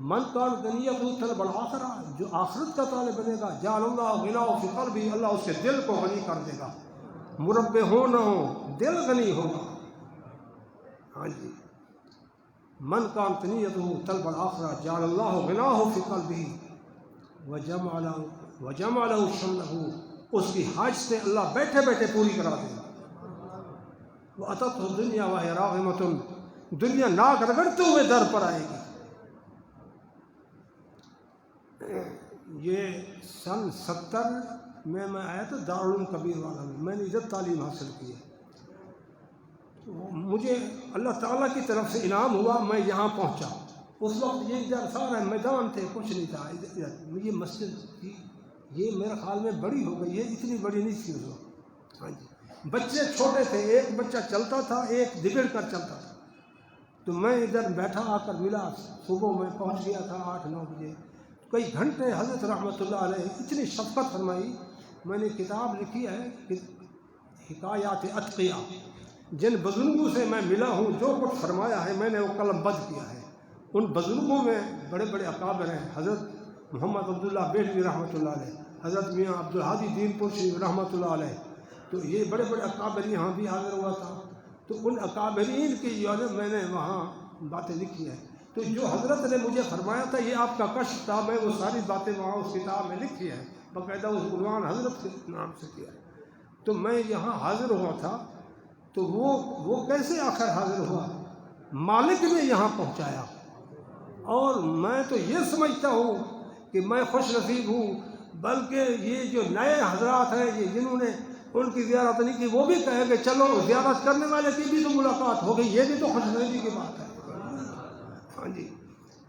من کان غنیۃ طلب الآخرہ، جو آخرت کا طالب بنے گا جعل اللہ غناہ فی قلبہ، اللہ اس کے دل کو غنی کر دے گا، مربع ہو نہ ہو دل غنی ہوگا۔ ہاں جی، من کان غنیۃ طلب الآخرہ جعل اللہ غناہ فی قلبہ وجمع له شملہ، اس کی حاجتیں اللہ بیٹھے بیٹھے پوری کرا دے گا۔ وَأَتَتْهُ الدُّنْيَا وَهِيَ رَاغِمَةٌ، دنیا ناک رگڑتے ہوئے در پر آئے گی۔ یہ سن 70 میں آیا تھا دارالعلوم کبیر والا میں نے ادھر تعلیم حاصل کی ہے۔ مجھے اللہ تعالیٰ کی طرف سے انعام ہوا، میں یہاں پہنچا۔ اس وقت یہ ادھر سارے میدان تھے، کچھ نہیں تھا۔ یہ مسجد تھی، یہ میرے خیال میں بڑی ہو گئی ہے، اتنی بڑی نہیں تھی اس وقت۔ ہاں جی، بچے چھوٹے تھے، ایک بچہ چلتا تھا، ایک دبڑ کر چلتا تھا۔ تو میں ادھر بیٹھا آ کر ملا، صبح میں پہنچ گیا تھا 8-9 بجے۔ کئی گھنٹے حضرت رحمۃ اللہ علیہ اتنی شفقت فرمائی۔ میں نے کتاب لکھی ہے کہ حکایات اتقیاء، جن بزرگوں سے میں ملا ہوں جو کچھ فرمایا ہے میں نے وہ قلم بند کیا ہے۔ ان بزرگوں میں بڑے بڑے اکابر ہیں، حضرت محمد عبداللہ بیلوی رحمۃ اللہ علیہ، حضرت میاں عبدالحادی دین پرشی رحمۃ اللہ علیہ، تو یہ بڑے بڑے اکابر یہاں بھی حاضر ہوا تھا۔ تو ان اکابرین کی جو میں نے وہاں باتیں لکھی ہیں۔ تو جو حضرت نے مجھے فرمایا تھا یہ آپ کا کشف تھا، میں وہ ساری باتیں وہاں اس کتاب میں لکھی ہے، باقاعدہ اس عنوان حضرت کے نام سے کیا ہے۔ تو میں یہاں حاضر ہوا تھا، تو وہ کیسے آخر حاضر ہوا؟ مالک نے یہاں پہنچایا۔ اور میں تو یہ سمجھتا ہوں کہ میں خوش نصیب ہوں، بلکہ یہ جو نئے حضرات ہیں یہ جنہوں نے ان کی زیارت نہیں کی، وہ بھی کہیں گے چلو زیارت کرنے والے کی بھی تو ملاقات ہو گئی، یہ بھی تو خوش نصیبی کی بات ہے۔ ہاں جی،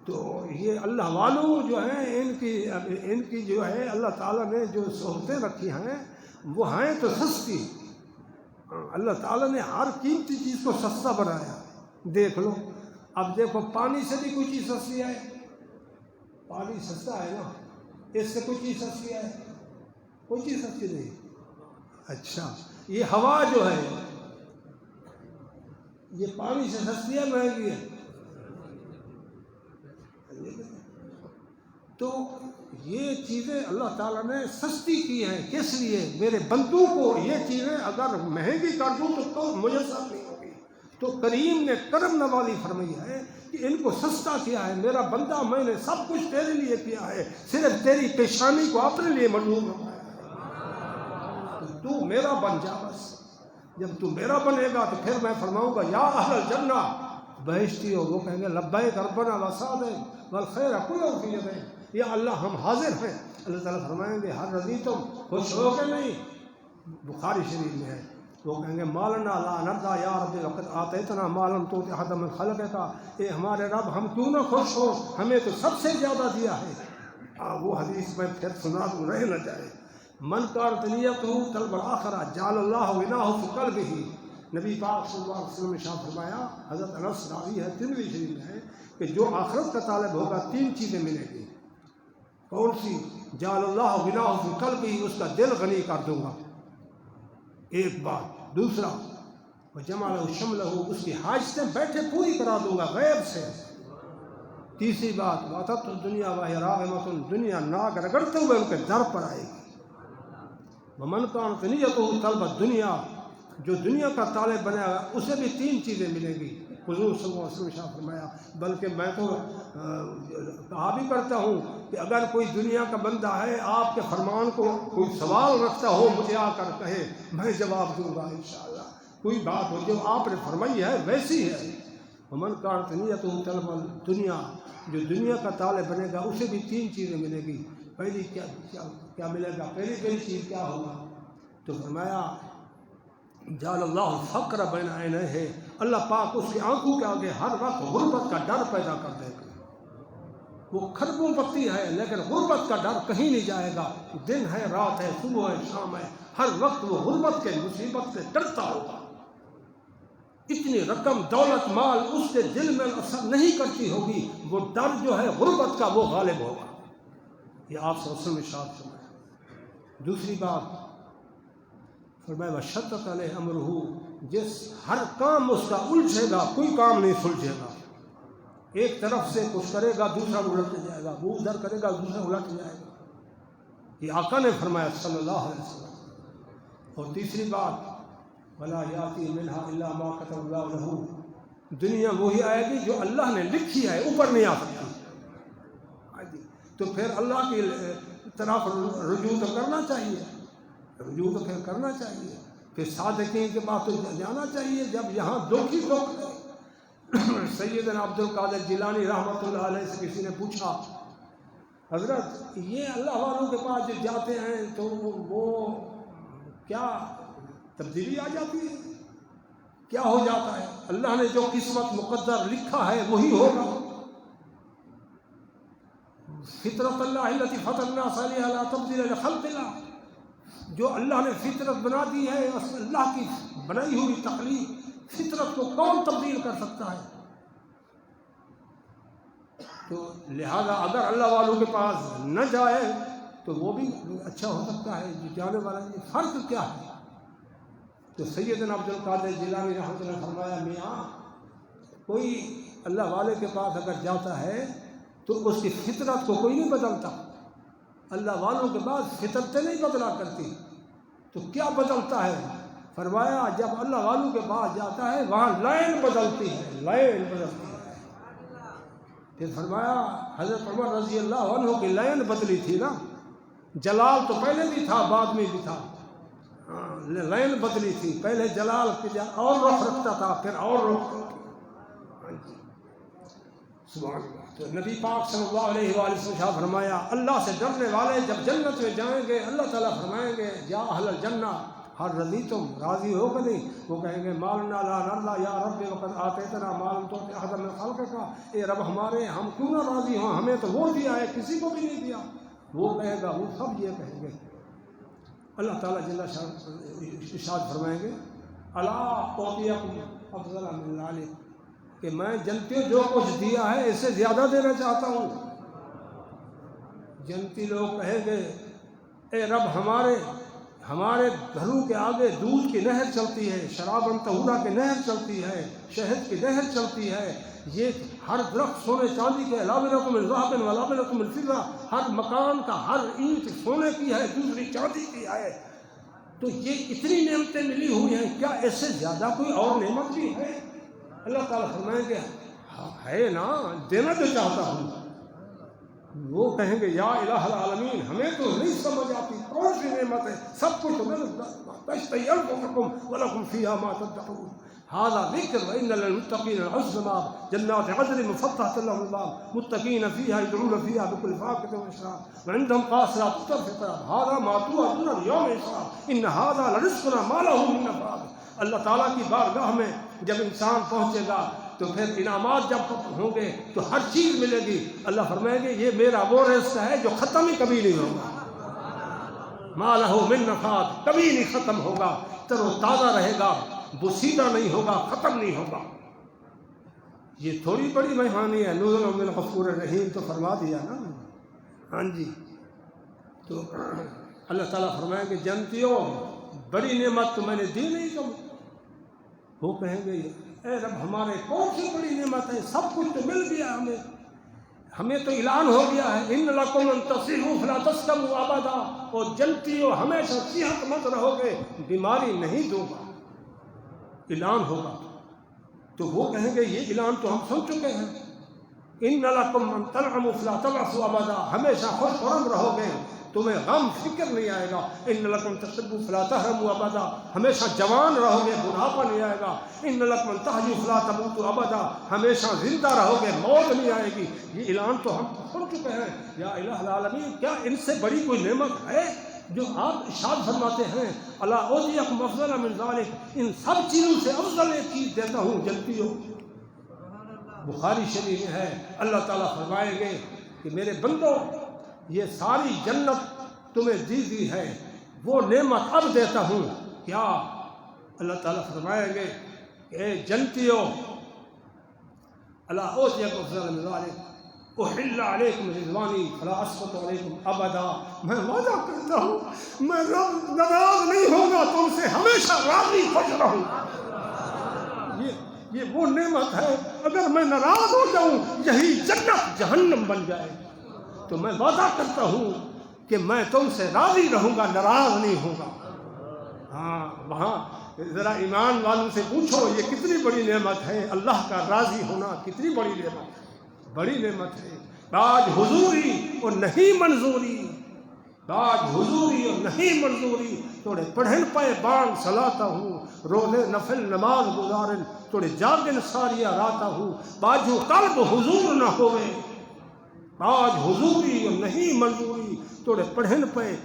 تو یہ اللہ والوں جو ہیں ان کی جو ہے اللہ تعالیٰ نے جو صحبتیں رکھی ہیں وہ ہیں تو سستی. اللہ تعالیٰ نے ہر قیمتی چیز کو سستا بنایا. دیکھ لو اب دیکھو پانی سے بھی کوئی چیز سستی ہے؟ پانی سستا ہے نا. اس سے کوئی چیز سستی ہے؟ کوئی چیز سستی نہیں. اچھا یہ ہوا جو ہے یہ پانی سے سستی ہے مہنگی ہے؟ تو یہ چیزیں اللہ تعالیٰ نے سستی کی ہیں. کس لیے؟ میرے بندوں کو یہ چیزیں اگر مہنگی کر دوں تو میسر نہیں ہوگی. تو کریم نے کرم نوازی فرمائی ہے کہ ان کو سستا کیا ہے. میرا بندہ میں نے سب کچھ تیرے لیے کیا ہے، صرف تیری پیشانی کو اپنے لیے منظور رکھا ہے. تو میرا بن جا بس. جب تو میرا بنے گا تو پھر میں فرماؤں گا یا اہل الجنہ بہشتی ہو. وہ کہیں گے لبیک ربنا وسعدیک والخیر کلہ فی یدیک. یا اللہ ہم حاضر ہیں. اللہ تعالیٰ فرمائیں گے ہر رضی تم خوش ہو کہ نہیں؟ بخاری شریف میں ہے. وہ کہیں گے مالنا لا نرضا یا رب وقت آتیتنا ما لم تؤت احدا من خلقک. اے ہمارے رب ہم کیوں نہ خوش ہو، ہمیں تو سب سے زیادہ دیا ہے. وہ حدیث میں پھر سنا دوں رہ نہ جائے. من کانت نیتہ طلب الآخرہ جعل اللہ غناہ فی قلبہ. نبی پاک صلی اللہ علیہ وسلم نے شاہ فرمایا، حضرت انس راوی ہے ترمذی شریف میں ہے کہ جو آخرت کا طالب ہوگا 3 چیزیں ملیں گی. کون سی؟ جعل اللہ غناہ فی قلبہ، اس کا دل غنی کر دوں گا. ایک بات. دوسرا وجمع له شملہ، اس کی حاجتیں بیٹھے پوری کرا دوں گا غیب سے. تیسری بات واتت الدنیا وہی راغمۃ، دنیا ناک رگڑتے ہوئے ان کے در پر آئے گی. ومن کانت نیتہ طلب الدنیا، جو دنیا کا طالب بنے گا اسے بھی 3 چیزیں ملیں گی. حضور صلی اللہ علیہ وسلم شاہ فرمایا بلکہ میں تو کہا بھی کرتا ہوں کہ اگر کوئی دنیا کا بندہ ہے آپ کے فرمان کو کوئی سوال رکھتا ہو مجھے آ کر کہے، میں جواب دوں گا انشاءاللہ. کوئی بات ہو جو آپ نے فرمائی ہے ویسی ہے. ومن کانت نیتہ طلب الدنیا، جو دنیا کا طالب بنے گا اسے بھی 3 چیزیں ملیں گی. پہلی کیا ملے گا؟ پہلی چیز کیا ہوگا؟ تو فرمایا جعل اللہ فقر بین عینیہ، اللہ پاک اس کی آنکھوں کے آگے ہر وقت غربت کا ڈر پیدا کر دے گا. وہ کھربوں پتی ہے لیکن غربت کا ڈر کہیں نہیں جائے گا. دن ہے رات ہے صبح ہے شام ہے، ہر وقت وہ غربت کے مصیبت سے ڈرتا ہوگا. اتنی رقم دولت مال اس کے دل میں اثر نہیں کرتی ہوگی، وہ ڈر جو ہے غربت کا وہ غالب ہوگا. یہ آپ صلی اللہ علیہ وسلم نے ارشاد فرمایا. دوسری بات فرمایا وشتت علیہ امرہ، جس ہر کام اس کا الجھے گا کوئی کام نہیں سلجھے گا. ایک طرف سے کچھ کرے گا دوسرا الٹ جائے گا، وہ ادھر کرے گا دوسرا الٹ جائے گا. یہ آقا نے فرمایا صلی اللہ علیہ وسلم. اور تیسری بات ولا یاتی منہا الا ما کتب اللہ لہ، دنیا وہی آئے گی جو اللہ نے لکھی ہے، اوپر نہیں آ سکتی. تو پھر اللہ کی طرف رجوع تو کرنا چاہیے، رجوع تو پھر کرنا چاہیے. پھر صادقین کے پاس تو جانا چاہیے جب یہاں دکھ ہی دکھ. سیدنا عبد القادر جیلانی رحمۃ اللہ علیہ سے کسی نے پوچھا حضرت یہ اللہ والوں کے پاس جو جاتے ہیں تو وہ کیا تبدیلی آ جاتی ہے؟ کیا ہو جاتا ہے؟ اللہ نے جو قسمت مقدر لکھا ہے وہی ہوگا. فطرت اللہ التی فطر الناس علیہا لا تبدیل لخلق اللہ، جو اللہ نے فطرت بنا دی ہے اللہ کی بنائی ہوئی تخلیق، فطرت کو کون تبدیل کر سکتا ہے؟ تو لہذا اگر اللہ والوں کے پاس نہ جائے تو وہ بھی اچھا ہو سکتا ہے. جو جانے والا ہے فرق کیا ہے؟ تو سیدنا عبد القادر جیلانی رحمۃ اللہ فرمایا میاں کوئی اللہ والے کے پاس اگر جاتا ہے تو اس کی فطرت کو کوئی نہیں بدلتا. اللہ والوں کے بعد فطرتیں نہیں بدلا کرتی. تو کیا بدلتا ہے؟ فرمایا جب اللہ والوں کے پاس جاتا ہے وہاں لائن بدلتی ہے، لائن بدلتی ہے. پھر فرمایا حضرت عمر رضی اللہ عنہ کی لائن بدلی تھی نا، جلال تو پہلے بھی تھا بعد میں بھی تھا، لائن بدلی تھی. پہلے جلال اور رخ رکھتا تھا پھر اور رخ. سبحان اللہ. تو نبی پاک صلی اللہ علیہ وآلہ وسلم فرمایا اللہ سے ڈرنے والے جب جنت میں جائیں گے اللہ تعالیٰ فرمائیں گے یا اہل الجنہ ہر رضی تم راضی ہو کہ نہیں؟ وہ کہیں گے مالنا لا نرضا یا رب وقد آتیتنا مالن تو احد من خلقک، اے رب ہمارے ہم کیوں نہ راضی ہوں، ہمیں تو وہ دیا ہے کسی کو بھی نہیں دیا۔ وہ کہے گا، وہ سب یہ کہیں گے۔ اللہ تعالیٰ جل شان ارشاد فرمائیں گے الا اعطیکم افضل من ذلک، کہ میں جنتی جو کچھ دیا ہے اس سے زیادہ دینا چاہتا ہوں۔ جنتی لوگ کہیں گے اے رب ہمارے گھروں کے آگے دودھ کی نہر چلتی ہے، شراب طہورہ کی نہر چلتی ہے، شہد کی نہر چلتی ہے، یہ ہر درخت سونے چاندی کے، لابنۃ من ذہب ولابنۃ من فضہ، ہر مکان کا ہر اینٹ سونے کی ہے، دوسری چاندی کی ہے۔ تو یہ اتنی نعمتیں ملی ہوئی ہیں، کیا اس سے زیادہ کوئی اور نعمت بھی ہے؟ اللہ تعالیٰ فرمائیں گے ہے نا، دینا تو چاہتا ہوں۔ وہ کہیں گے یا الہ العالمین، ہمیں تو نہیں سمجھ آتی کون سی نعمت ہے، سب کچھ تشتہی انفسکم ولکم فیہا ما تدعون۔ ھذا ذکر وان للمتقین حسن مآب، جنات عدن مفتحۃ لهم الباب متقین فیہا یدعون فیہا بکل فاکہۃ وشراب وعندهم قاصرات الطرف عتراب ھذا ما توعدون لیوم الحساب ان ھذا لرزقنا ما له من نفاد۔ اللہ تعالیٰ کی بارگاہ میں جب انسان پہنچے گا تو پھر انعامات جب ہوں گے تو ہر چیز ملے گی۔ اللہ فرمائیں گے یہ میرا وہ رزق ہے جو ختم ہی کبھی نہیں ہوگا، ما لہ من نفاد، کبھی نہیں ختم ہوگا، تر و تازہ رہے گا، بسیدہ نہیں ہوگا، ختم نہیں ہوگا۔ یہ تھوڑی بڑی مہمانی ہے، نزل من غفور الرحیم تو فرما دیا نا۔ ہاں جی، تو اللہ تعالیٰ فرمائیں گے جنتیوں بڑی نعمت تو میں نے دی نہیں تم۔ وہ کہیں گے اے رب ہمارے کون سی بڑی نعمت ہے، سب کچھ تو مل گیا ہمیں تو اعلان ہو گیا ہے ان لکم ان تصیحوا فلا تسقموا ابدا، اور جنتیوں ہمیشہ صحت مند رہو گے، بیماری نہیں دوں گا، اعلان ہوگا۔ تو وہ کہیں گے یہ اعلان تو ہم سن چکے ہیں، ان لکم ان تنعموا فلا تبعثوا ابدا، ہمیشہ خوش خرم رہو گے، تمہیں غم فکر نہیں آئے گا۔ ان لکم تشبوا فلا تحرموا ابدا، ہمیشہ جوان رہو گے، بڑھاپا نہیں آئے گا۔ ان لکم تحیوا فلا تموتوا ابدا، ہمیشہ زندہ رہو گے، موت نہیں آئے گی۔ یہ اعلان تو ہم سن چکے ہیں۔ یا الہ العالمین، کیا ان سے بڑی کوئی نعمت ہے جو آپ ارشاد فرماتے ہیں الا اعطیکم افضل من ذلک، ان سب چیزوں سے افضل ایک چیز دیتا ہوں جنتیوں۔ بخاری شریف میں ہے اللہ تعالیٰ فرمائیں گے کہ میرے بندو یہ ساری جنت تمہیں دی ہے، وہ نعمت اب دیتا ہوں کیا؟ اللہ تعالیٰ فرمائیں گے کہ اے جنتیوں الا اعطیکم افضل من ذلک احل علیکم رضوانی فلا اسخط علیکم ابدا، میں وعدہ کرتا ہوں میں رب ناراض نہیں ہوگا تم سے، ہمیشہ راضی خوش رہوں گا۔ یہ وہ نعمت ہے، اگر میں ناراض ہو جاؤں یہی جنت جہنم بن جائے، تو میں وعدہ کرتا ہوں کہ میں تم سے راضی رہوں گا، ناراض نہیں ہوں گا۔ ہاں وہاں ذرا ایمان والوں سے پوچھو یہ کتنی بڑی نعمت ہے، اللہ کا راضی ہونا کتنی بڑی نعمت ہے، بڑی نعمت ہے۔ باج حضوری اور نہیں منظوری، باج حضوری اور نہیں منظوری، توڑے پڑھن پائے بانگ سلاتا ہوں، روزے نفل نماز گزارن توڑے جاگن ساریا راتا ہوں، باجو قلب حضور نہ ہوئے، باج حضوری اور نہیں منظوری، توڑے پڑھن پائے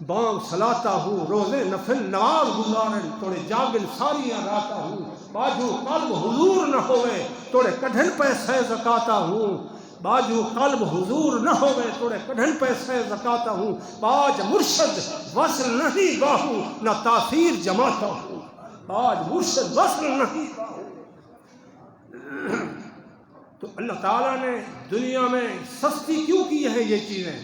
بانگ سلاتا ہوں، روزے نفل نماز گزارن توڑے جاگن ساریا راتا ہوں، باجو قلب حضور نہ ہوئے توڑے کڈھن پہ سہ زکاتا ہوں، باجو قلب حضور نہ ہوئے توڑے کڈھن پہ سہ زکاتا ہوں، باج مرشد وصل نہیں باہو نہ تاثیر جماتا ہوں، باج مرشد وصل نہیں باہو۔ تو اللہ تعالیٰ نے دنیا میں سستی کیوں کی ہے یہ چیزیں؟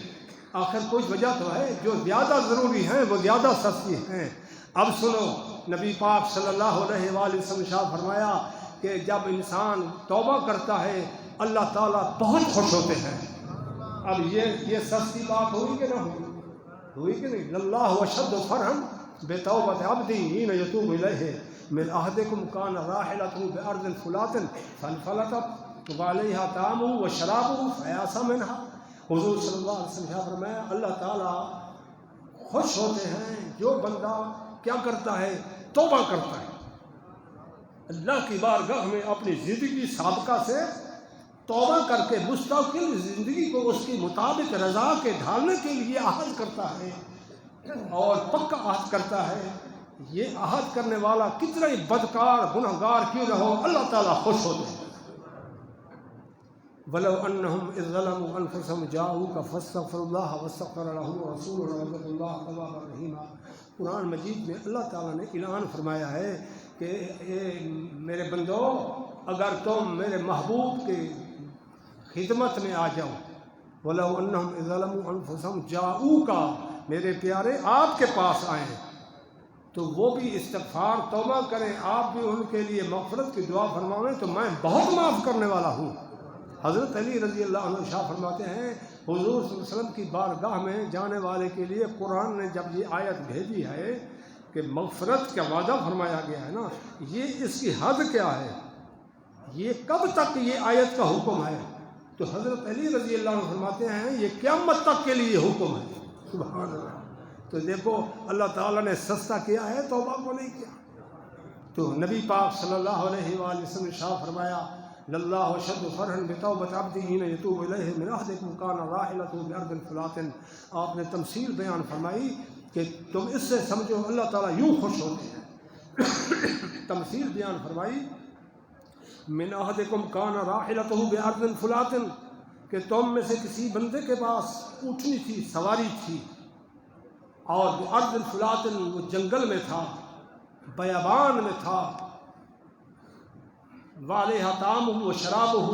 آخر کوئی وجہ تو ہے، جو زیادہ ضروری ہیں وہ زیادہ سستی ہیں۔ اب سنو، نبی پاک صلی اللہ علیہ وآلہ وسلم شاہ فرمایا کہ جب انسان توبہ کرتا ہے اللہ تعالیٰ بہت خوش ہوتے ہیں۔ اب یہ سستی بات ہوئی کہ نہ ہوئی کہ نہیں؟ اللہ اشد فرحا بتوبۃ عبدی حین یتوب الیہ من احدکم کان راحلته بارض فلات فانفلتت وعلیہا طعامہ وشرابہ فیأس منها۔ حضور صلی اللہ علیہ وسلم نے فرمایا اللہ تعالیٰ خوش ہوتے ہیں جو بندہ کیا کرتا ہے؟ توبہ کرتا ہے، اللہ کی بارگاہ میں اپنی زندگی سابقہ سے توبہ کر کے مستقل زندگی کو اس کے مطابق رضا کے ڈھالنے کے لیے عہد کرتا ہے اور پکا عہد کرتا ہے یہ عہد کرنے والا کتنا ہی بدکار گنہگار کیوں نہ ہو، اللہ تعالیٰ خوش ہوتے ہیں۔ وَلَوْ أَنَّهُمْ إِذْ ظَلَمُوا أَنفُسَهُمْ جَاءُوكَ فَاسْتَغْفَرُوا اللَّهَ وَاسْتَغْفَرَ لَهُمُ الرَّسُولُ لَوَجَدُوا اللَّهَ تَوَّابًا رَحِيمًا۔ قرآن مجید میں اللہ تعالیٰ نے اعلان فرمایا ہے کہ اے میرے بندو، اگر تم میرے محبوب کی خدمت میں آ جاؤ، وَلَوْ أَنَّهُمْ إِذْ ظَلَمُوا أَنفُسَهُمْ جَاءُوكَ، میرے پیارے آپ کے پاس آئیں تو وہ بھی استغفار توبہ کریں، آپ بھی ان کے لیے مغفرت کی دعا فرمائیں تو میں بہت معاف کرنے والا ہوں۔ حضرت علی رضی اللہ عنہ شاہ فرماتے ہیں حضور صلی اللہ علیہ وسلم کی بارگاہ میں جانے والے کے لیے قرآن نے جب یہ آیت بھیجی ہے کہ مغفرت کا وعدہ فرمایا گیا ہے نا، یہ اس کی حد کیا ہے، یہ کب تک یہ آیت کا حکم ہے؟ تو حضرت علی رضی اللہ عنہ فرماتے ہیں یہ قیامت تک کے لیے حکم ہے۔ سبحان اللہ۔ تو دیکھو اللہ تعالیٰ نے سستا کیا ہے، توبہ کو نہیں کیا۔ تو نبی پاک صلی اللہ علیہ وآلہ وسلم نے شاہ فرمایا للہ اشد فرحا بتوبۃ عبدہ حین یتوب الیہ من احدکم کان راحلۃ بارض فلات۔ آپ نے تمثیل بیان فرمائی کہ تم اس سے سمجھو اللہ تعالیٰ یوں خوش ہوتے ہیں۔ تمثیل بیان فرمائی من احدکم کان راحلۃ بارض فلات، کہ تم میں سے کسی بندے کے پاس اونٹنی تھی، سواری تھی، اور بارض فلات، وہ جنگل میں تھا، بیابان میں تھا، وعلیہا طعامہ و شرابہ،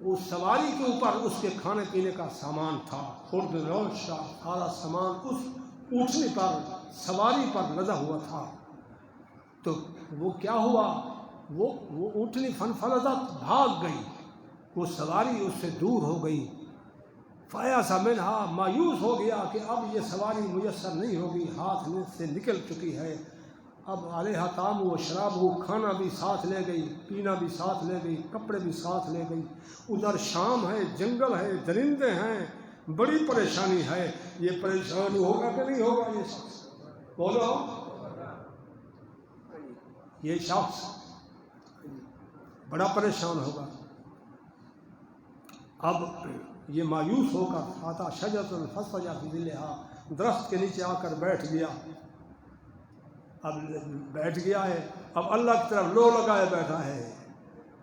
اس سواری کے اوپر اس کے کھانے پینے کا سامان تھا، خرد نوشہ، سارا سامان اس اونٹنی پر، سواری پر لدا ہوا تھا۔ تو وہ کیا ہوا، وہ اونٹنی فنفلتت، بھاگ گئی، وہ سواری اس سے دور ہو گئی۔ فَأَيَأْسَ مِنْهَا، مایوس ہو گیا کہ اب یہ سواری میسر نہیں ہوگی، ہاتھ میں سے نکل چکی ہے۔ اب علیہ طعام و شراب، وہ کھانا بھی ساتھ لے گئی، پینا بھی ساتھ لے گئی، کپڑے بھی ساتھ لے گئی۔ ادھر شام ہے، جنگل ہے، درندے ہیں، بڑی پریشانی ہے۔ یہ پریشانی ہوگا کہ نہیں ہوگا؟ یہ شخص بولو، یہ شخص بڑا پریشان ہوگا۔ اب یہ مایوس ہو کر فاتا شجرۃ فاصطجع فی ظلھا، درخت کے نیچے آ کر بیٹھ گیا۔ اب بیٹھ گیا ہے، اب اللہ کی طرف لو لگائے بیٹھا ہے۔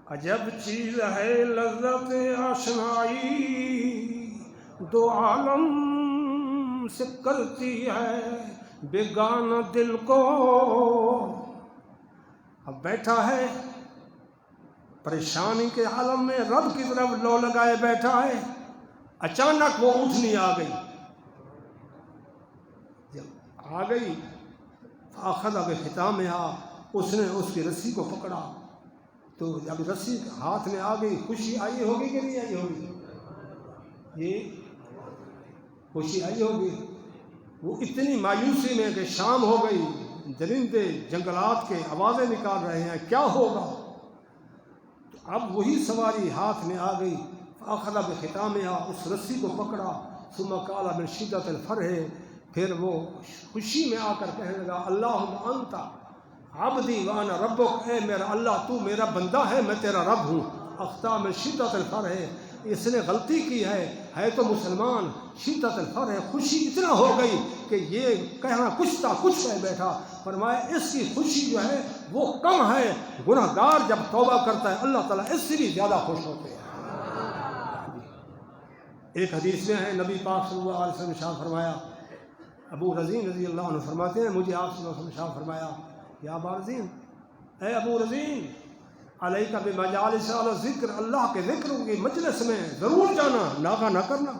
عجب چیز ہے لذت آشنائی، دو عالم سے کرتی ہے بیگانہ دل کو۔ اب بیٹھا ہے پریشانی کے عالم میں، رب کی طرف لو لگائے بیٹھا ہے۔ اچانک وہ اونٹنی آ گئی، جب آ گئی فاخذ بختامہا، اس نے اس کی رسی کو پکڑا۔ تو جب رسی ہاتھ میں آ گئی، خوشی آئی ہوگی کہ نہیں آئی ہوگی؟ یہ خوشی آئی ہوگی۔ وہ اتنی مایوسی میں کہ شام ہو گئی، درندے جنگلات کے آوازیں نکال رہے ہیں، کیا ہوگا؟ تو اب وہی سواری ہاتھ میں آ گئی، فاخذ بختامہا، اس رسی کو پکڑا، ثم قال من شدۃ الفرح، پھر وہ خوشی میں آ کر کہنے لگا اللہم انت عبدی وانا ربک، اے میرا اللہ تو میرا بندہ ہے، میں تیرا رب ہوں۔ اخطا من شدۃ الفرح، اس نے غلطی کی ہے تو مسلمان۔ شدۃ الفرح، خوشی اتنا ہو گئی کہ یہ کہنا کچھ تھا کچھ کہہ بیٹھا۔ فرمایا اس کی خوشی جو ہے وہ کم ہے، گناہ گار جب توبہ کرتا ہے اللہ تعالیٰ اس سے بھی زیادہ خوش ہوتے ہیں۔ ایک حدیث میں ہے نبی پاک صلی اللہ علیہ وسلم نے شاہ فرمایا، ابو رزین رضی اللہ عنہ فرماتے ہیں مجھے آپ صلی اللہ علیہ وسلم نے شاہ فرمایا یا ابا رزین، اے ابو رزین، علیک بمجالس ذکر، اللہ کے ذکر کی مجلس میں ضرور جانا، ناغہ نہ کرنا۔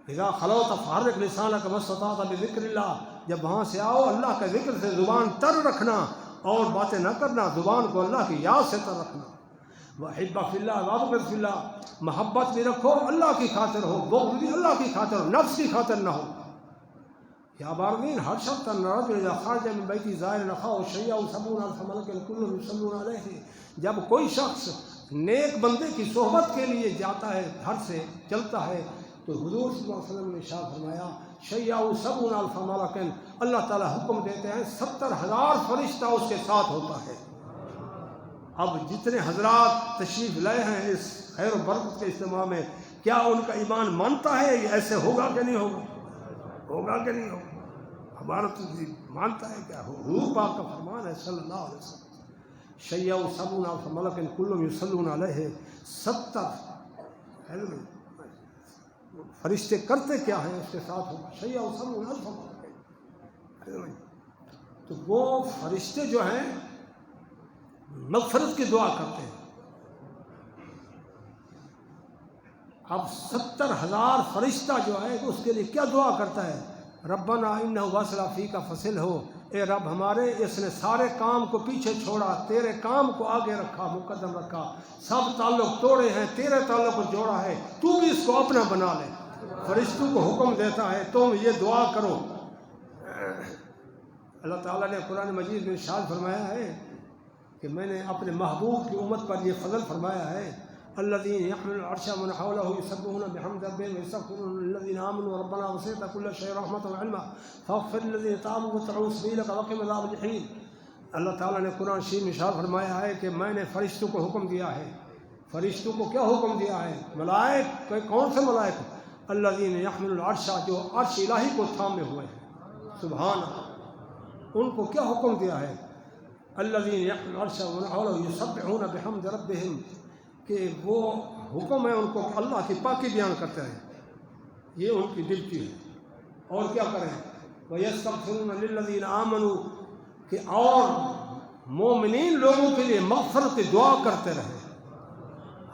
اذا خلوت فحرک لسانک ما استطعت بذکر اللہ، جب وہاں سے آؤ اللہ کے ذکر سے زبان تر رکھنا اور باتیں نہ کرنا، زبان کو اللہ کی یاد سے تر رکھنا۔ وحب فی اللہ وابغض فی اللہ، محبت بھی رکھو اللہ کی خاطر ہو، بغض بھی اللہ کی خاطر ہو، نفس کی خاطر نہ ہو۔ یا بارگین ہر شخص الرجل اذا خرج من بیتی زائرا اخاه شیئا 70,000 ملک كلهم يصلون علیہ، جب کوئی شخص نیک بندے کی صحبت کے لیے جاتا ہے، گھر سے چلتا ہے، تو حضور صلی اللہ علیہ وسلم نے ارشاد فرمایا شیئا 70,000 ملک، اللہ تعالیٰ حکم دیتے ہیں 70,000 فرشتہ اس کے ساتھ ہوتا ہے۔ اب جتنے حضرات تشریف لائے ہیں اس خیر و برکت کے اجتماع میں، کیا ان کا ایمان مانتا ہے یہ ایسے ہوگا کہ نہیں ہوگا؟ ہوگا کہ نہیں ہوگا؟ ہمارا تو مانتا ہے کہ حضور پاک کا فرمان ہے صلی اللہ علیہ وسلم شیع و سبون الف ملک کلهم یصلون علیہ 70 فرشتے کرتے کیا ہیں اس کے ساتھ شیع و سبون الف ملک. تو وہ فرشتے جو ہیں مغفرت کی دعا کرتے ہیں. اب 70,000 فرشتہ جو ہے اس کے لیے کیا دعا کرتا ہے؟ ربنا انہ وصل فیک فصل ہو، اے رب ہمارے اس نے سارے کام کو پیچھے چھوڑا، تیرے کام کو آگے رکھا، مقدم رکھا، سب تعلق توڑے ہیں، تیرے تعلق کو جوڑا ہے، تو بھی اس کو اپنا بنا لے. فرشتوں کو حکم دیتا ہے تم یہ دعا کرو. اللہ تعالیٰ نے قرآن مجید میں ارشاد فرمایا ہے کہ میں نے اپنے محبوب کی امت پر یہ فضل فرمایا ہے الذین یحملون العرش ومن حولہ یسبحون بحمد ربہم ویستغفرون للذین آمنوا ربنا وسعت کل شیء رحمۃ وعلما فاغفر للذین تابوا واتبعوا سبیلک وقهم عذاب الجحیم. اللہ تعالیٰ نے قرآن شریف میں ارشاد فرمایا ہے کہ میں نے فرشتوں کو حکم دیا ہے. فرشتوں کو کیا حکم دیا ہے؟ ملائک. کون سے ملائک؟ الذین یحملون العرش، جو عرش الہی کو تھامے ہوئے ہیں. سبحان اللہ. ان کو کیا حکم دیا ہے؟ الذین یحملون العرش ومن حولہ یسبحون بحمد ربہم، کہ وہ حکم ہے ان کو اللہ کی پاکی بیان کرتے ہیں. یہ ان کی ڈیوٹی ہے. اور کیا کریں؟ وَيَسْتَغْفِرُونَ لِلَّذِينَ آمَنُوا، کہ اور مومنین لوگوں کے لیے مغفرت کی دعا کرتے رہے.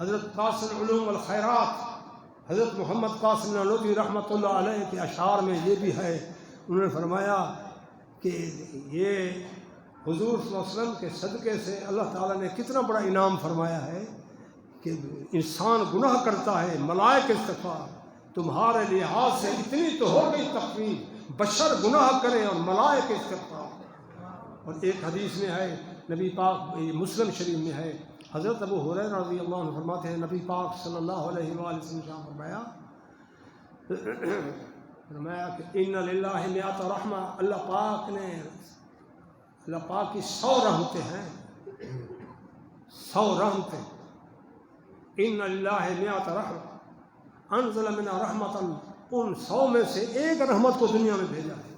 حضرت قاسم علوم والخیرات حضرت محمد قاسم نانوتوی رحمۃ اللہ علیہ کے اشعار میں یہ بھی ہے. انہوں نے فرمایا کہ یہ حضور صلی اللہ علیہ وسلم کے صدقے سے اللہ تعالیٰ نے کتنا بڑا انعام فرمایا ہے کہ انسان گناہ کرتا ہے، ملائکہ استغفار، تمہارے لحاظ سے اتنی تو ہو گئی تخفیف، بشر گناہ کرے اور ملائکہ استغفار. اور ایک حدیث میں ہے نبی پاک، مسلم شریف میں ہے، حضرت ابو ہریرہ رضی اللہ عنہ فرماتے ہیں نبی پاک صلی اللہ علیہ وآلہ وسلم نے فرمایا کہ ان للہ مئات رحمہ، اللہ پاک کی 100 رحمتیں ہیں. 100 رحمتیں. ان للہ مئات رحمہ انزل منها رحمتا، ان 100 میں سے ایک رحمت کو دنیا میں بھیجا ہے.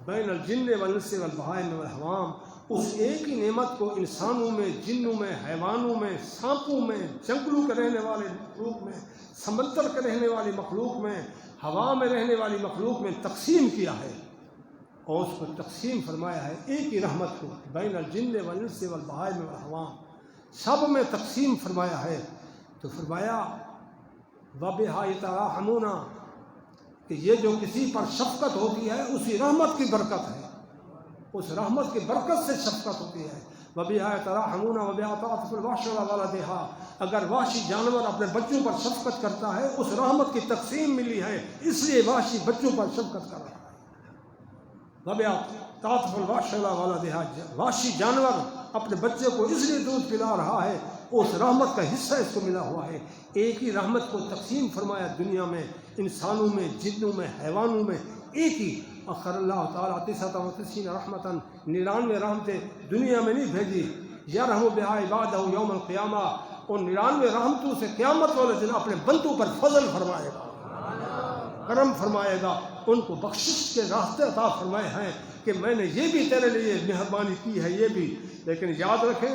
بین الجن والانس والبہائم والحوام، اس ایک ہی نعمت کو انسانوں میں، جنوں میں، حیوانوں میں، سانپوں میں، جنگلوں کے رہنے والے مخلوق میں، سمندر کے رہنے والی مخلوق میں، ہوا میں رہنے والی مخلوق میں تقسیم کیا ہے. اور اس کو تقسیم فرمایا ہے ایک ہی رحمت کو بین الجن والانس والبہائم والحوام، سب میں تقسیم فرمایا ہے. تو فرمایا وَبِهَا يَتَرَاحَمُونَ، کہ یہ جو کسی پر شفقت ہوتی ہے اسی رحمت کی برکت ہے، اس رحمت کی برکت سے شفقت ہوتی ہے. وَبِهَا يَتَرَاحَمُونَ وَبِهَا تَعْطِفُ الْوَحْشُ عَلَىٰ وَلَدِهَا، اگر وحشی جانور اپنے بچوں پر شفقت کرتا ہے اس رحمت کی تقسیم ملی ہے، اس لیے وحشی بچوں پر شفقت کر رہا ہے. وَبِهَا تَعْطِفُ الْوَحْشُ عَلَىٰ وَلَدِهَا، وحشی جانور اپنے بچے کو اس لیے دودھ پلا رہا ہے، اس رحمت کا حصہ اس کو ملا ہوا ہے. ایک ہی رحمت کو تقسیم فرمایا دنیا میں، انسانوں میں، جنوں میں، حیوانوں میں، ایک ہی. اخر اللہ تعالیٰ 99 رحمتاً، 99 رحمتیں دنیا میں نہیں بھیجی. یرحم بہا عبادہ یوم القیامہ، ان 99 رحمتوں سے قیامت والے دن اپنے بندوں پر فضل فرمائے گا، کرم فرمائے گا، ان کو بخشش کے راستے عطا فرمائے ہیں کہ میں نے یہ بھی تیرے لیے مہربانی کی ہے، یہ بھی. لیکن یاد رکھیں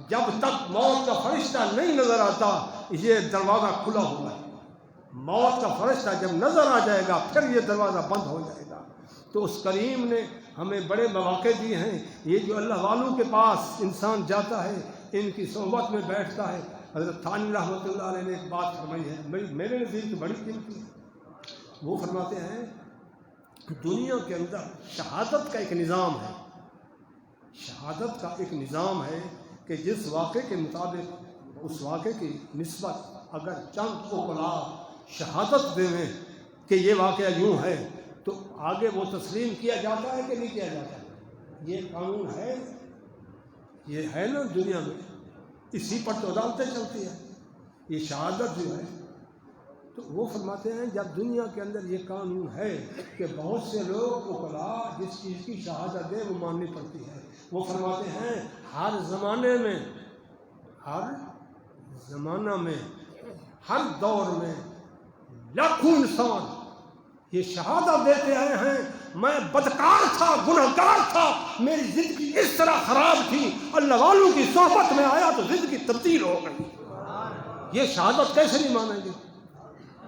جب تک موت کا فرشتہ نہیں نظر آتا یہ دروازہ کھلا ہوا ہے. موت کا فرشتہ جب نظر آ جائے گا پھر یہ دروازہ بند ہو جائے گا. تو اس کریم نے ہمیں بڑے مواقع دیے ہیں. یہ جو اللہ والوں کے پاس انسان جاتا ہے، ان کی صحبت میں بیٹھتا ہے. حضرت تھانوی رحمۃ اللہ علیہ نے ایک بات فرمائی ہے، میرے نزدیک تو بڑی قیمتی ہے. وہ فرماتے ہیں دنیا کے اندر شہادت کا ایک نظام ہے، شہادت کا ایک نظام ہے کہ جس واقعے کے مطابق اس واقعے کی نسبت اگر چند اوقلا شہادت دیں کہ یہ واقعہ یوں ہے تو آگے وہ تسلیم کیا جاتا ہے کہ نہیں کیا جاتا ہے. یہ قانون ہے، یہ ہے نا دنیا میں، اسی پر تو عدالتیں چلتی ہیں. یہ شہادت جو ہے تو وہ فرماتے ہیں جب دنیا کے اندر یہ قانون ہے کہ بہت سے لوگ اوقلا جس چیز کی شہادت دے وہ ماننی پڑتی ہے. وہ فرماتے ہیں ہر زمانے میں، ہر زمانہ میں، ہر دور میں لاکھوں انسان یہ شہادت دیتے آئے ہیں میں بدکار تھا، گنہگار تھا، میری زندگی اس طرح خراب تھی، اللہ والوں کی صحبت میں آیا تو زندگی تبدیل ہو گئی۔ یہ شہادت کیسے نہیں مانیں گے؟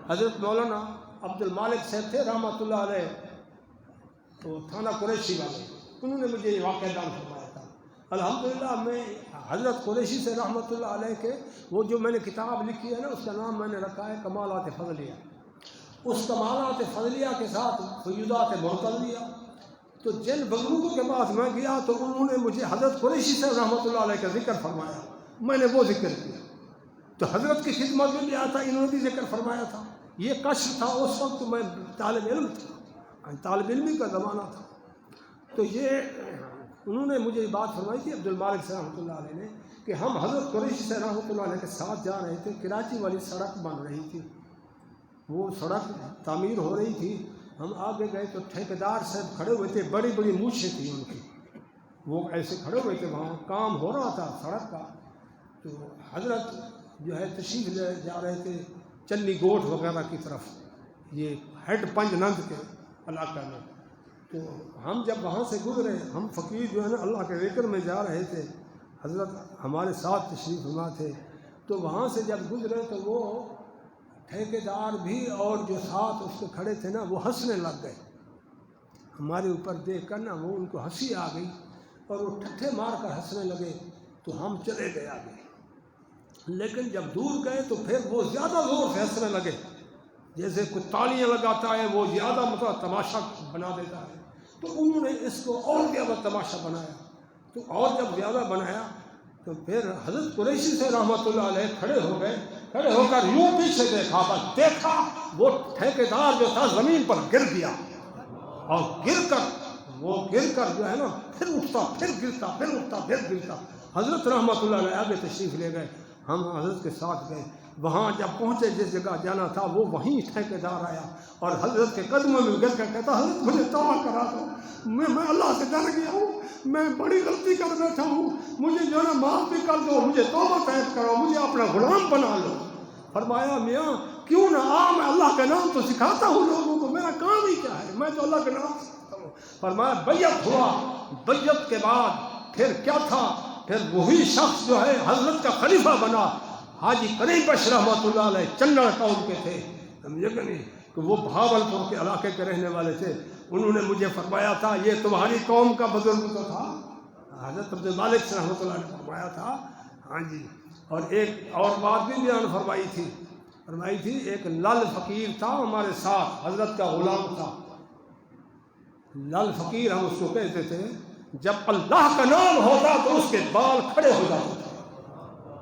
حضرت مولانا عبد المالک صاحب تھے رحمۃ اللہ علیہ، تو تھانہ قریشی والے، انہوں نے مجھے یہ واقعہ بیان فرمایا تھا۔ الحمدللہ میں حضرت قریشی سے رحمۃ اللہ علیہ کے وہ جو میں نے کتاب لکھی ہے نا، اس کا نام میں نے رکھا ہے کمالات فضلیہ۔ اس کمالات فضلیہ کے ساتھ فیوضات مرتضیہ، تو جن بزرگوں کے پاس میں گیا تو انہوں نے مجھے حضرت قریشی سے رحمۃ اللہ علیہ کا ذکر فرمایا، میں نے وہ ذکر کیا۔ تو حضرت کی خدمت میں بھی آتا، انہوں نے بھی ذکر فرمایا تھا۔ یہ کشف تھا اس وقت میں طالب علم تھا، طالب علمی کا زمانہ تھا۔ تو یہ انہوں نے مجھے یہ بات فرمائی تھی عبد المالک سے رحمۃ اللہ علیہ نے کہ ہم حضرت قریشی سے رحمۃ اللہ علیہ کے ساتھ جا رہے تھے، کراچی والی سڑک بن رہی تھی، وہ سڑک تعمیر ہو رہی تھی۔ ہم آگے گئے تو ٹھیکیدار صاحب کھڑے ہوئے تھے، بڑی بڑی مونچھیں تھیں ان کی، وہ ایسے کھڑے ہوئے تھے، وہاں کام ہو رہا تھا سڑک کا۔ تو حضرت جو ہے تشریف لے جا رہے تھے چنی گوٹھ وغیرہ کی طرف، یہ ہیڈ پنج نند کے علاقہ میں۔ تو ہم جب وہاں سے گزرے، ہم فقیر جو ہے نا اللہ کے ذکر میں جا رہے تھے، حضرت ہمارے ساتھ تشریف فرما تھے، تو وہاں سے جب گزرے تو وہ ٹھیکیدار بھی اور جو ساتھ اس کے کھڑے تھے نا وہ ہنسنے لگ گئے ہمارے اوپر دیکھ کر نا، وہ ان کو ہنسی آ گئی اور وہ ٹھٹھے مار کر ہنسنے لگے، تو ہم چلے گئے آگے۔ لیکن جب دور گئے تو پھر وہ زیادہ زور سے ہنسنے لگے، جیسے کوئی تالیاں لگاتا ہے وہ زیادہ مطلب تماشا بنا دیتا ہے، تو انہوں نے اس کو اور زیادہ تماشا بنایا۔ تو اور جب زیادہ بنایا تو پھر حضرت قریشی سے رحمۃ اللہ علیہ کھڑے ہو گئے، کھڑے ہو کر یوں پیچھے دیکھا، بس دیکھا وہ ٹھیکیدار جو تھا زمین پر گر گیا، اور گر کر جو ہے نا پھر اٹھتا پھر گرتا، پھر اٹھتا پھر گرتا۔ حضرت رحمۃ اللہ علیہ آگے تشریف لے گئے، ہم حضرت کے ساتھ گئے۔ وہاں جب پہنچے جس جگہ جانا تھا وہ وہیں ٹھیکیدار آیا اور حضرت کے قدموں میں گر کر کہتا، حضرت مجھے توبہ کرا دو، میں اللہ سے ڈر گیا ہوں، میں بڑی غلطی کر بیٹھا ہوں، مجھے جو ہے نا معاف بھی کر دو، مجھے توبہ طیب کرو، مجھے اپنا غلام بنا لو۔ فرمایا میاں کیوں نہ آ، میں اللہ کا نام تو سکھاتا ہوں لوگوں کو، میرا کام ہی کیا ہے، میں تو اللہ کا نام سکھاتا ہوں۔ فرمایا بیعت ہوا، بیعت کے بعد پھر کیا تھا، پھر وہی شخص جو ہے حضرت کا خلیفہ بنا، حاجی کریم بخش رحمۃ اللہ علیہ، چنڑ قوم کے تھے، سمجھے کہ نہیں، کہ وہ بھاولپور کے علاقے کے رہنے والے تھے۔ انہوں نے مجھے فرمایا تھا یہ تمہاری قوم کا بزرگ تو تھا، حضرت عبد المالک سے رحمۃ اللہ نے فرمایا تھا، ہاں جی۔ اور ایک اور بات بھی بیان فرمائی تھی، ایک لل فقیر تھا ہمارے ساتھ، حضرت کا غلام تھا، لل فقیر ہم اس کو کہتے تھے، جب اللہ کا نام ہوتا تو اس کے بال کھڑے ہو جاتے تھے۔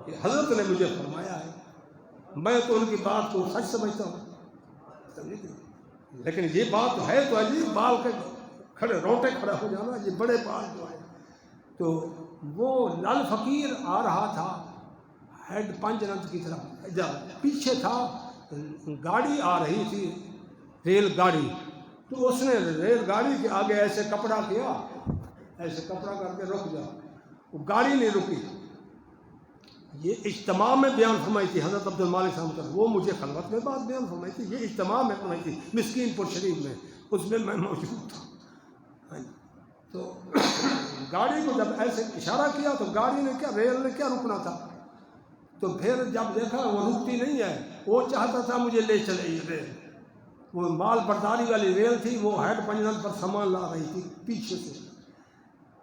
یہ حضرت نے مجھے فرمایا ہے، میں تو ان کی بات کو سچ سمجھتا ہوں، لیکن یہ بات ہے تو عجیب، بال کے کھڑے روٹے کھڑے ہو جانا، یہ بڑے بال جو ہے۔ تو وہ لال فقیر آ رہا تھا ہیڈ پنج نند کی طرف، جب پیچھے تھا گاڑی آ رہی تھی، ریل گاڑی، تو اس نے ریل گاڑی کے آگے ایسے کپڑا کیا، ایسے کپڑا کر کے رک جا، وہ گاڑی نہیں رکی۔ یہ اجتماع میں بیان فرمائی تھی حضرت عبد المالک صاحب، وہ مجھے خلوت میں بات بیان فرمائی تھی، یہ اجتماع میں فرمائی تھی مسکین پور شریف میں، اس میں موجود تھا۔ تو گاڑی کو جب ایسے اشارہ کیا تو گاڑی نے کیا، ریل نے کیا رکنا تھا، تو پھر جب دیکھا وہ رکتی نہیں ہے، وہ چاہتا تھا مجھے لے چلے یہ ریل، وہ مال برداری والی ریل تھی، وہ ہیڈ پنجن پر سامان لا رہی تھی پیچھے سے،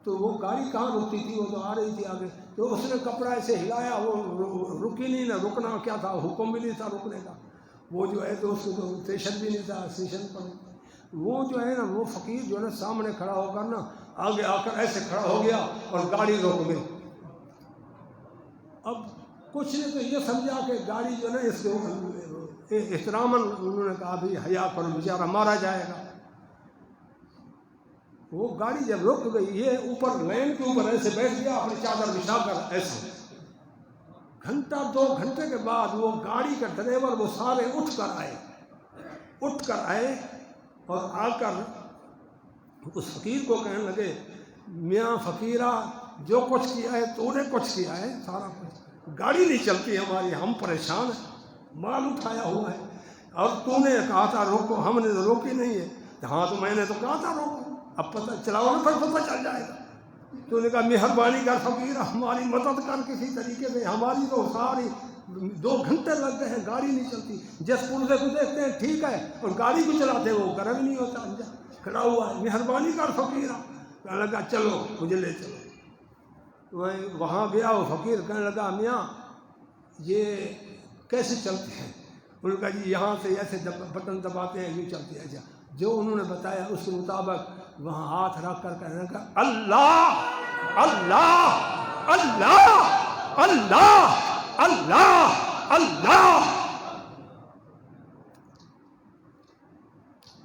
تو وہ گاڑی کہاں رکتی تھی، وہ تو آ رہی تھی آگے، تو اس نے کپڑا ایسے ہلایا، وہ رکی نہیں، نہ رکنا کیا تھا، حکم بھی نہیں تھا رکنے کا، وہ جو ہے تو اس کو اسٹیشن بھی نہیں تھا، اسٹیشن پر وہ جو ہے نا وہ فقیر جو ہے نا سامنے کھڑا ہو کر نا آگے آ کر ایسے کھڑا ہو گیا اور گاڑی روک گئی۔ اب کچھ نے تو یہ سمجھا کہ گاڑی جو ہے نا اس کو احتراماً انہوں نے کہا بھی حیا کرو، بیچارہ مارا جائے گا۔ وہ گاڑی جب رک گئی، یہ اوپر لین کے اوپر ایسے بیٹھ گیا اپنی چادر بچھا کر ایسے، گھنٹہ دو گھنٹے کے بعد وہ گاڑی کا ڈرائیور وہ سارے اٹھ کر آئے اور آ کر اس فقیر کو کہنے لگے، میاں فقیرہ جو کچھ کیا ہے تو نے کچھ کیا ہے، سارا کچھ، گاڑی نہیں چلتی ہماری، ہم پریشان ہیں، مال اٹھایا ہوا ہے، اور تو نے کہا تھا روکو، ہم نے روکی نہیں ہے، ہاں تو میں نے تو کہا تھا روکو، اب پتہ چلاؤ نا، پھر پتہ چل جائے گا۔ تو نے کہا مہربانی کر فقیر ہماری مدد کر کسی طریقے سے، ہماری تو ساری 2 گھنٹے لگ گئے ہیں، گاڑی نہیں چلتی، جس پرزے کو دیکھتے ہیں ٹھیک ہے اور گاڑی کو چلاتے وہ گرم نہیں ہوتا، کھڑا ہوا ہے، مہربانی کر فقیر۔ کہنے لگا چلو مجھے لے چلو۔ میں وہاں گیا، وہ فقیر کہنے لگا میاں یہ کیسے چلتے ہیں؟ انہوں نے کہا جی یہاں سے ایسے بٹن دباتے ہیں، یوں چلتے ہیں۔ جو انہوں نے بتایا اس کے مطابق وہاں ہاتھ رکھ کر کہنے لگا اللہ اللہ اللہ اللہ اللہ اللہ۔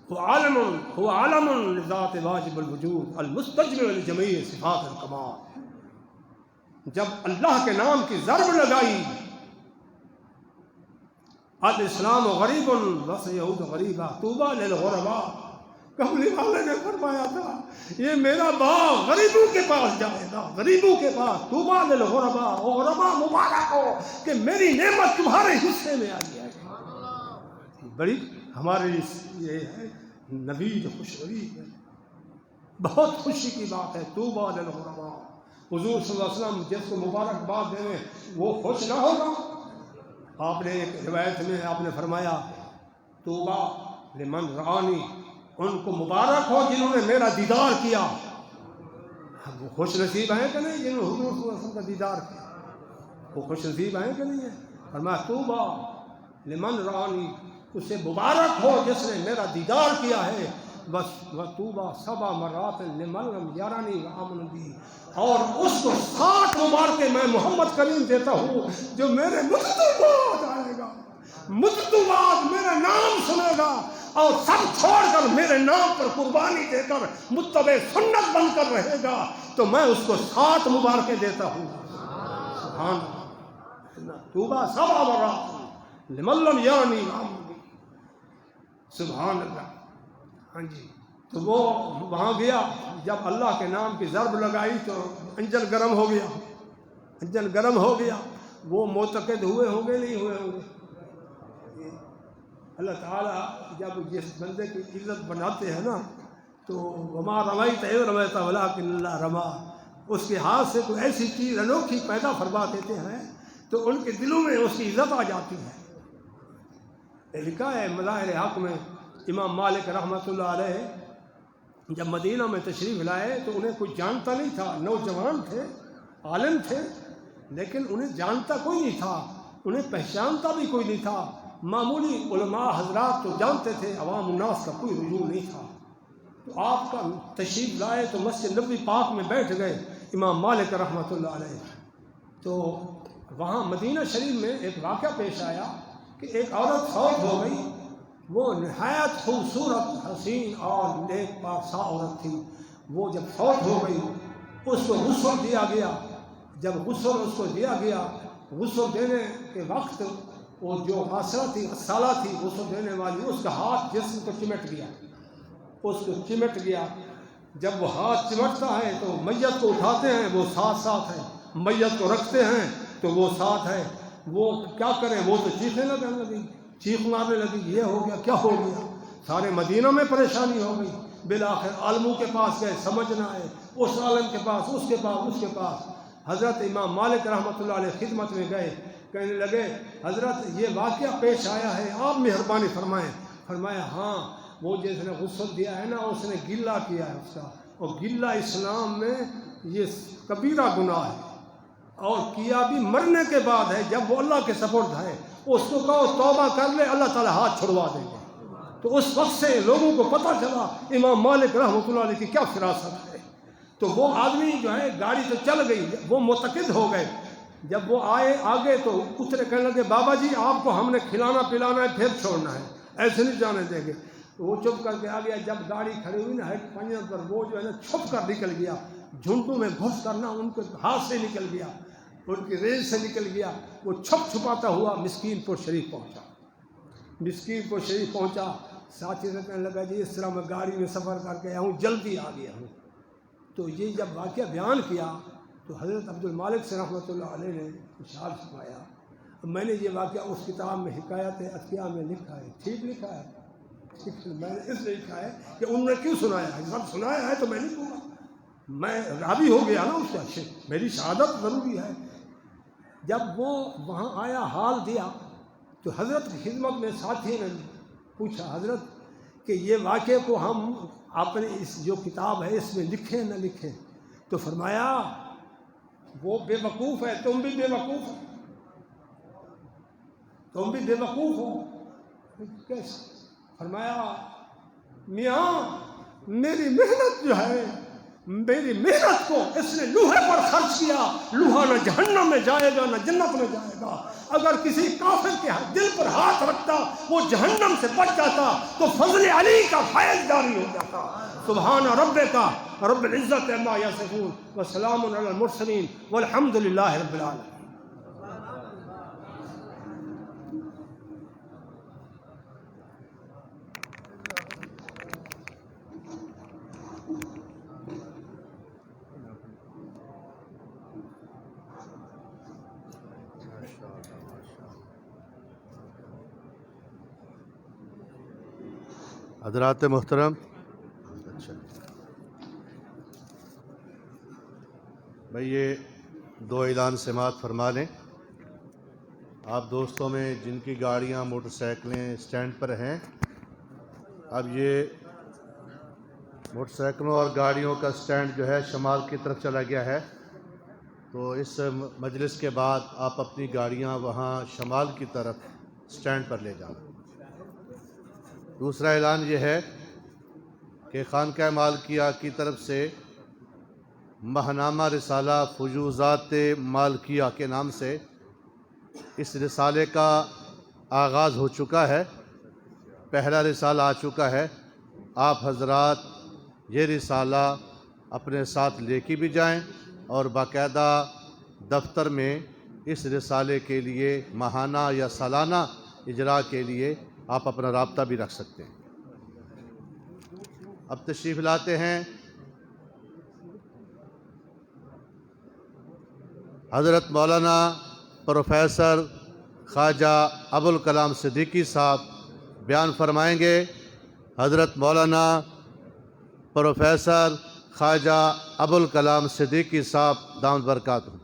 هو عالم لذات واجب الوجود المستجمع لجميع صفات الکمال۔ جب اللہ کے نام کی ضرب لگائی، الاسلام غریب وسیعود غریبا طوبی للغرباء، کملی والے نے فرمایا تھا یہ میرا باغ غریبوں کے پاس جائے گا، غریبوں کے پاس، طوبی للغرباء، غرباء مبارک ہو کہ میری نعمت تمہارے حصے میں آئی ہے۔ بڑی ہمارے یہ ہے نوید خوشخبری ہے، بہت خوشی کی بات ہے۔ طوبی للغرباء، حضور صلی اللہ علیہ وسلم جس کو مبارکباد دیں وہ خوش نہ ہوگا؟ آپ نے ایک روایت میں آپ نے فرمایا طوبی لمن رآنی، ان کو مبارک ہو جنہوں نے میرا دیدار کیا۔ وہ خوش نصیب ہیں کہ نہیں جنہوں نے حضور صلی اللہ علیہ وسلم کا دیدار کیا؟ وہ خوش نصیب ہیں کہ نہیں ہے؟ فرمایا طوبی لمن رآنی، اسے مبارک ہو جس نے میرا دیدار کیا ہے۔ بس وطوبی 7 مرات لمن لم یرانی وآمن بی، اور اس کو 7 مبارکیں میں محمد کریم دیتا ہوں جو میرے مجھ تو بعد آئے گا، مجھ تو بعد میرا نام سنے گا اور سب چھوڑ کر میرے نام پر قربانی دے کر متبع سنت بن کر رہے گا، تو میں اس کو 7 مبارکیں دیتا ہوں۔ سبحان اللہ، طوبی 7 مرات لمن لم یرانی وآمن بی، سبحان اللہ۔ ہاں جی، تو وہ وہاں گیا، جب اللہ کے نام کی ضرب لگائی تو انجن گرم ہو گیا، انجن گرم ہو گیا۔ وہ معتقد ہوئے ہوں گے نہیں ہوئے ہوں گے؟ اللہ تعالیٰ جب جس بندے کی عزت بناتے ہیں نا تو وما رمیت اذ رمیت ولکن اللہ رما، اس کے ہاتھ سے کوئی ایسی چیز انوکھی پیدا فرما دیتے ہیں تو ان کے دلوں میں اس کی عزت آ جاتی ہے۔ لکھا ہے مظاہر حق میں، امام مالک رحمۃ اللہ علیہ جب مدینہ میں تشریف لائے تو انہیں کوئی جانتا نہیں تھا، نوجوان تھے، عالم تھے، لیکن انہیں جانتا کوئی نہیں تھا، انہیں پہچانتا بھی کوئی نہیں تھا۔ معمولی علماء حضرات تو جانتے تھے، عوام الناس کا کوئی رجوع نہیں تھا۔ تو آپ کا تشریف لائے تو مسجد نبوی پاک میں بیٹھ گئے امام مالک رحمۃ اللہ علیہ۔ تو وہاں مدینہ شریف میں ایک واقعہ پیش آیا کہ ایک عورت فوت ہو گئی، وہ نہایت خوبصورت، حسین اور نیک پاک عورت تھی۔ وہ جب فوت ہو گئی اس کو غسل دیا گیا، جب غسل اس کو دیا گیا، غسل دینے کے وقت وہ جو غاسلہ تھی، غسالہ تھی غسل دینے والی، اس کا ہاتھ جسم کو چمٹ گیا، اس کو چمٹ گیا۔ جب وہ ہاتھ چمٹتا ہے تو میت کو اٹھاتے ہیں، وہ ساتھ ہے، میت کو رکھتے ہیں تو وہ ساتھ ہے۔ وہ کیا کریں، وہ تو چیخنے لگی، چیخ مارنے لگی، یہ ہو گیا، کیا ہو گیا؟ سارے مدینہ میں پریشانی ہو گئی۔ بالآخر عالموں کے پاس گئے، سمجھ نہ آئے، اس عالم کے پاس، اس کے پاس، اس کے پاس۔ حضرت امام مالک رحمۃ اللہ علیہ خدمت میں گئے، کہنے لگے حضرت یہ واقعہ پیش آیا ہے، آپ مہربانی فرمائیں۔ فرمایا ہاں، وہ جس نے غسل دیا ہے نا اس نے گلہ کیا ہے اس کا، اور گلہ اسلام میں یہ کبیرہ گناہ ہے، اور کیا بھی مرنے کے بعد ہے، جب وہ اللہ کے سپرد ہے۔ اس کو کہو توبہ کر لے، اللہ تعالیٰ ہاتھ چھڑوا دیں گے۔ تو اس وقت سے لوگوں کو پتہ چلا امام مالک رحمۃ اللہ علیہ کی کیا فراست ہے۔ تو وہ آدمی جو ہے، گاڑی تو چل گئی، وہ معتقد ہو گئے۔ جب وہ آئے آگے تو اترے، کہنے لگے بابا جی آپ کو ہم نے کھلانا پلانا ہے، پھر چھوڑنا ہے، ایسے نہیں جانے دیں گے۔ وہ چپ کر کے آ گیا۔ جب گاڑی کھڑی ہوئی نا ہیڈ پنجر پر، وہ جو ہے نا چھپ کر نکل گیا، جھنڈوں میں گھس کرنا ان کے ہاتھ سے نکل گیا، ان کی ریل سے نکل گیا۔ وہ چھپاتا ہوا مسکین پور شریف پہنچا۔ مسکین پور شریف پہنچا، ساتھی سے کہنے لگا جی اس طرح میں گاڑی میں سفر کر کے آیا ہوں، جلدی آ گیا ہوں۔ تو یہ جب واقعہ بیان کیا تو حضرت عبد المالک سے رحمۃ اللہ علیہ نے ارشاد فرمایا، میں نے یہ واقعہ اس کتاب میں حکایت اتقیاء میں لکھا ہے، ٹھیک لکھا ہے، میں نے اس لیے لکھا ہے کہ انہوں نے کیوں سنایا ہے، جب سنایا ہے تو میں نہیں کہوں گا، میں راوی ہو گیا نا اس کا، میری شہادت ضروری ہے۔ جب وہ وہاں آیا حال دیا تو حضرت کی خدمت میں ساتھی نے پوچھا حضرت کہ یہ واقعے کو ہم اپنے اس جو کتاب ہے اس میں لکھیں نہ لکھیں، تو فرمایا وہ بے وقوف ہے، تم بھی بے وقوف ہو، تم بھی بے وقوف ہو۔ کیسے؟ فرمایا میاں میری محنت جو ہے، میری محنت کو اس نے لوہے پر خرچ کیا، لوہا نہ جہنم میں جائے گا نہ جنت میں جائے گا۔ اگر کسی کافر کے دل پر ہاتھ رکھتا وہ جہنم سے بچ جاتا تو فضل علی کا فیض جاری ہو جاتا۔ سبحان ربک رب العزت عما یصفون وسلام علی المرسلین والحمد للہ رب العالمین۔ حضرات محترم، اچھا بھائی یہ دو اعلان سماعت فرما لیں۔ آپ دوستوں میں جن کی گاڑیاں موٹر سائیکلیں اسٹینڈ پر ہیں، اب یہ موٹر سائیکلوں اور گاڑیوں کا اسٹینڈ جو ہے شمال کی طرف چلا گیا ہے، تو اس مجلس کے بعد آپ اپنی گاڑیاں وہاں شمال کی طرف اسٹینڈ پر لے جانا۔ دوسرا اعلان یہ ہے کہ خانقاہ مالکیہ کی طرف سے ماہنامہ رسالہ فیوضات مالکیہ کے نام سے اس رسالے کا آغاز ہو چکا ہے۔ پہلا رسالہ آ چکا ہے۔ آپ حضرات یہ رسالہ اپنے ساتھ لے کے بھی جائیں اور باقاعدہ دفتر میں اس رسالے کے لیے ماہانہ یا سالانہ اجراء کے لیے آپ اپنا رابطہ بھی رکھ سکتے ہیں۔ اب تشریف لاتے ہیں حضرت مولانا پروفیسر خواجہ ابوالکلام صدیقی صاحب بیان فرمائیں گے۔ حضرت مولانا پروفیسر خواجہ ابوالکلام صدیقی صاحب دامت برکاتہ۔